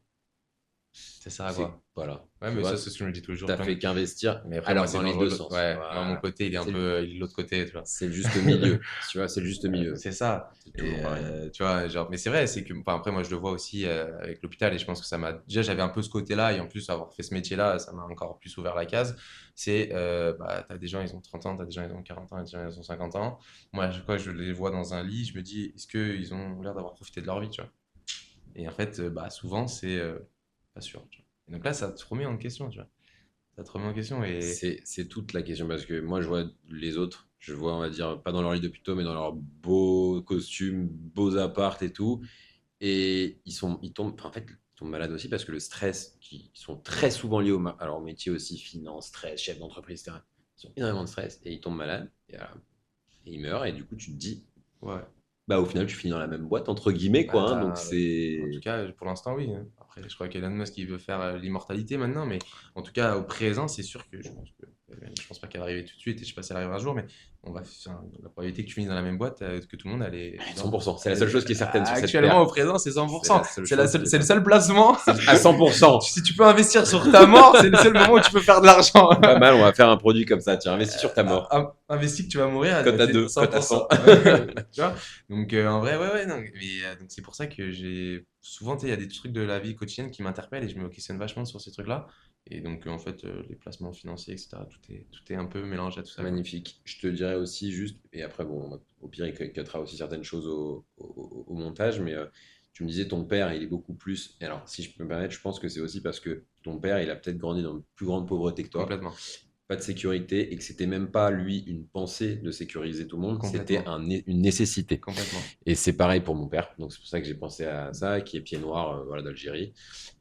Ça sert à c'est quoi? voilà, Ouais, tu mais ça, vois, c'est ce que je me dis tous les jours. t'as fait qu'investir, Mais après, moi, alors c'est dans les deux dangereux. sens, Ouais, moi, mon voilà, côté, il est de l'autre côté, tu vois. c'est le juste milieu, tu vois, c'est le juste milieu, C'est ça. c'est Et toujours pareil. tu vois, genre, mais c'est vrai, c'est que, enfin, après, moi, je le vois aussi avec l'hôpital et je pense que ça m'a. Déjà, j'avais un peu ce côté-là et en plus, avoir fait ce métier-là, ça m'a encore plus ouvert la case. C'est, bah, t'as des gens, ils ont 30 ans, t'as des gens, ils ont 40 ans, t'as des gens, ils ont 50 ans. Moi, à chaque fois que je les vois dans un lit, je me dis, est-ce qu'ils ont l'air d'avoir profité de leur vie, tu vois? Et en fait, bah, souvent, c'est pas sûr. Tu vois. Et donc là, ça te remet en question, tu vois. Ça te remet en question et C'est toute la question parce que moi je vois les autres, je vois on va dire pas dans leur lit d'hôpitaux mais dans leurs beaux costumes, beaux apparts et tout, et ils tombent, enfin, en fait ils tombent malades aussi parce que le stress qui ils sont très souvent liés à leur métier aussi, finance, stress, chef d'entreprise, etc. Ils ont énormément de stress et ils tombent malades et ils meurent et du coup tu te dis ouais. bah au final tu finis dans la même boîte entre guillemets quoi, hein, donc Bah, en tout c'est cas, pour l'instant, oui. Hein. Après, je crois qu'Elon Musk, il veut faire l'immortalité maintenant, mais en tout cas, au présent, c'est sûr que je pense pas qu'elle va arriver tout de suite, et je sais pas si elle arrivera un jour, mais enfin, la probabilité que tu finisses dans la même boîte que tout le monde, elle est évidente. 100%, c'est la seule chose qui est certaine sur cette Actuellement, terre, au présent, c'est c'est la 100%. seule C'est la chose qui seule, est c'est le certaine. seul placement. À 100%. Si tu peux investir sur ta mort, c'est le seul moment où tu peux faire de l'argent. Pas mal, on va faire un produit comme ça. Tiens, investis sur ta mort. Investi que tu vas mourir, Cote à c'est 2, cote à 100. 100%. Tu vois? Donc, en vrai, ouais, ouais, non. Mais, donc, c'est pour ça que j'ai souvent, tu sais, il y a des trucs de la vie quotidienne qui m'interpellent et je me questionne vachement sur ces trucs-là. Et donc, en fait, les placements financiers, etc., tout est un peu mélangé à tout ça, quoi. Magnifique. Je te dirais aussi juste, et après, bon, au pire, il cuttera aussi certaines choses au montage, mais tu me disais ton père, il est beaucoup plus. Et alors, si je peux me permettre, je pense que c'est aussi parce que ton père, il a peut-être grandi dans une plus grande pauvreté que toi, Complètement. pas de sécurité, et que c'était même pas lui une pensée de sécuriser tout le monde, c'était Complètement. une nécessité. Complètement. Et c'est pareil pour mon père, donc c'est pour ça que j'ai pensé à ça, qui est pied noir, voilà, d'Algérie.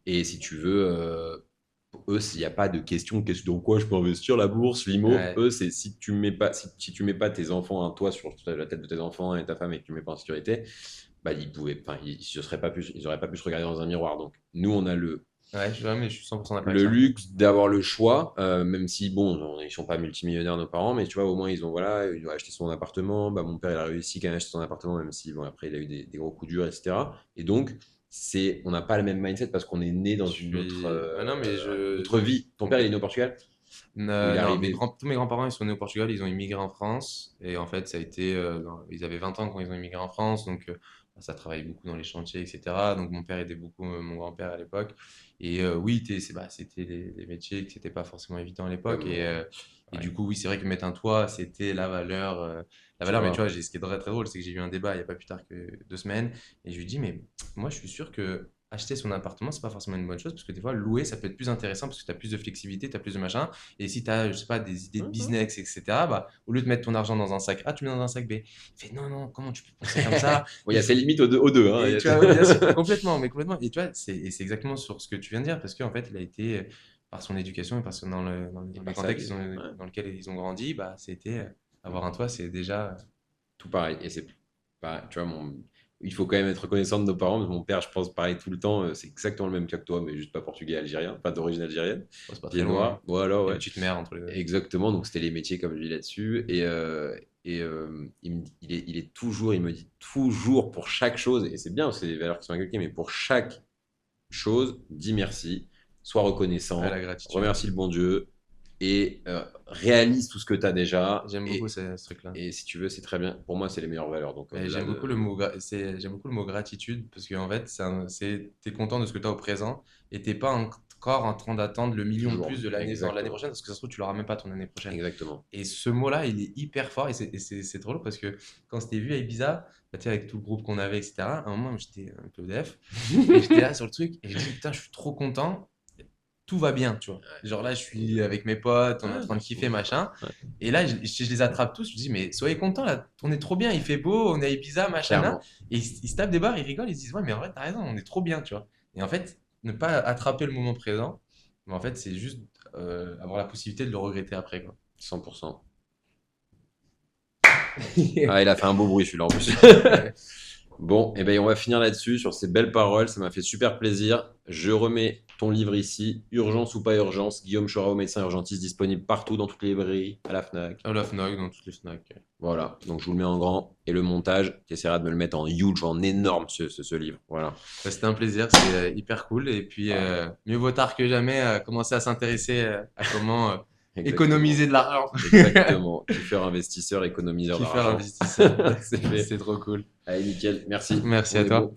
Et si tu veux, eux, s'il n'y a pas de question, qu'est-ce dans quoi je peux investir la bourse, l'IMO, Ouais. eux, c'est si tu mets pas tes enfants, un toit sur la tête de tes enfants et ta femme et que tu mets pas en sécurité, bah ils pouvaient, enfin, ils auraient pas pu se regarder dans un miroir. Donc nous, on a Ouais, mais je suis 100% d'accord avec le ça. luxe d'avoir le choix, même si bon, ils sont pas multimillionnaires nos parents, mais tu vois, au moins ils ont voilà, il a acheté son appartement. Bah, mon père il a réussi quand même à acheter son appartement, même si bon après il a eu des gros coups durs, etc. Et donc on n'a pas le même mindset parce qu'on est né dans Je une autre, suis. Ah non, mais autre vie. Ton père il est né au Portugal ou il est Non, arrivé. tous mes grands-parents, ils sont nés au Portugal, ils ont immigré en France. Et en fait, ça a été. Ils avaient 20 ans quand ils ont immigré en France, donc ça travaillait beaucoup dans les chantiers, etc. Donc mon père aidait beaucoup mon grand-père à l'époque. Et oui, c'était des métiers qui n'étaient pas forcément évidents à l'époque. Comme Et ouais, du coup, oui, c'est vrai que mettre un toit, c'était la valeur. La tu valeur, mais tu vois. vois, ce qui est très, très drôle, c'est que j'ai eu un débat il n'y a pas plus tard que 2 semaines. Et je lui dis, mais moi, je suis sûr que acheter son appartement, c'est pas forcément une bonne chose, parce que des fois, louer, ça peut être plus intéressant, parce que tu as plus de flexibilité, tu as plus de machin. Et si tu as, je sais pas, des idées de Mhm. business, etc., bah, au lieu de mettre ton argent dans un sac A, tu mets dans un sac B. Il fait non, non, comment tu peux penser comme ça? Bon, il y a ses limites aux deux, hein. Et tu vois, ouais, bien sûr, complètement, mais complètement. Et tu vois, c'est exactement sur ce que tu viens de dire, parce qu'en fait, il a été, par son éducation et parce que Et le par sa contexte vie. Ouais. dans lequel ils ont grandi, bah, c'était avoir un toit, c'est déjà. Tout pareil. Et c'est pas, tu vois, il faut quand même être reconnaissant de nos parents. Mon père, je pense, pareil tout le temps. C'est exactement le même cas que toi, mais juste pas portugais, algérien, pas d'origine algérienne. Bon, c'est pas très Pied loin, hein. noir. Voilà, Il y a une ouais. petite mer entre les deux. Exactement. Donc, c'était les métiers, comme je dis là-dessus. Il est toujours, il me dit toujours pour chaque chose, et c'est bien, c'est des valeurs qui sont inculquées, mais pour chaque chose, dis merci, sois Ouais, la reconnaissant, gratitude. remercie le bon Dieu et réalise tout ce que tu as déjà. J'aime beaucoup ce truc-là. Et si tu veux, c'est très bien. Pour moi, c'est les meilleures valeurs. Donc, Et au-delà de. j'aime beaucoup le mot gratitude parce qu'en fait, t'es content de ce que tu as au présent et t'es pas encore en train d'attendre le million de Toujours. plus de l'année Exactement. prochaine parce que ça se trouve, tu l'auras même pas ton année prochaine. Exactement. Et ce mot-là, il est hyper fort et c'est drôle parce que quand c'était vu à Ibiza, bah, tu sais, avec tout le groupe qu'on avait, etc., à un moment, j'étais un peu def et j'étais là sur le truc et je dis, putain, je suis trop content, tout va bien, tu vois. Genre là, je suis avec mes potes, on est en Ouais, train de kiffer, machin. ouais, Et là, je les attrape tous, je dis, mais soyez contents, là, on est trop bien, il fait beau, on est à Ibiza, machin, là. clairement. Et ils se tapent des barres, ils rigolent, ils se disent, ouais, mais en vrai, t'as raison, on est trop bien, tu vois. Et en fait, ne pas attraper le moment présent, mais en fait, c'est juste avoir la possibilité de le regretter après, quoi. 100%. Ah, il a fait un beau bruit celui-là en plus. Ouais. Bon, et ben on va finir là-dessus, sur ces belles paroles. Ça m'a fait super plaisir. Je remets ton livre ici. Urgence ou pas urgence. Guillaume Chorao, médecin urgentiste, disponible partout dans toutes les librairies, à la Fnac. À la Fnac, dans toutes les Fnac. Voilà, donc je vous le mets en grand. Et le montage, tu essaieras de me le mettre en huge, en énorme, ce livre. Voilà. Bah, c'était un plaisir, c'était hyper cool. Et puis, Pareil. mieux vaut tard que jamais, commencer à s'intéresser à comment Exactement. économiser de l'argent. Exactement. Kiffeur investisseur, économiseur Kiffer d'argent. investisseur. C'est fait. C'est trop cool. Allez, nickel. Merci. Merci On à est bon. toi.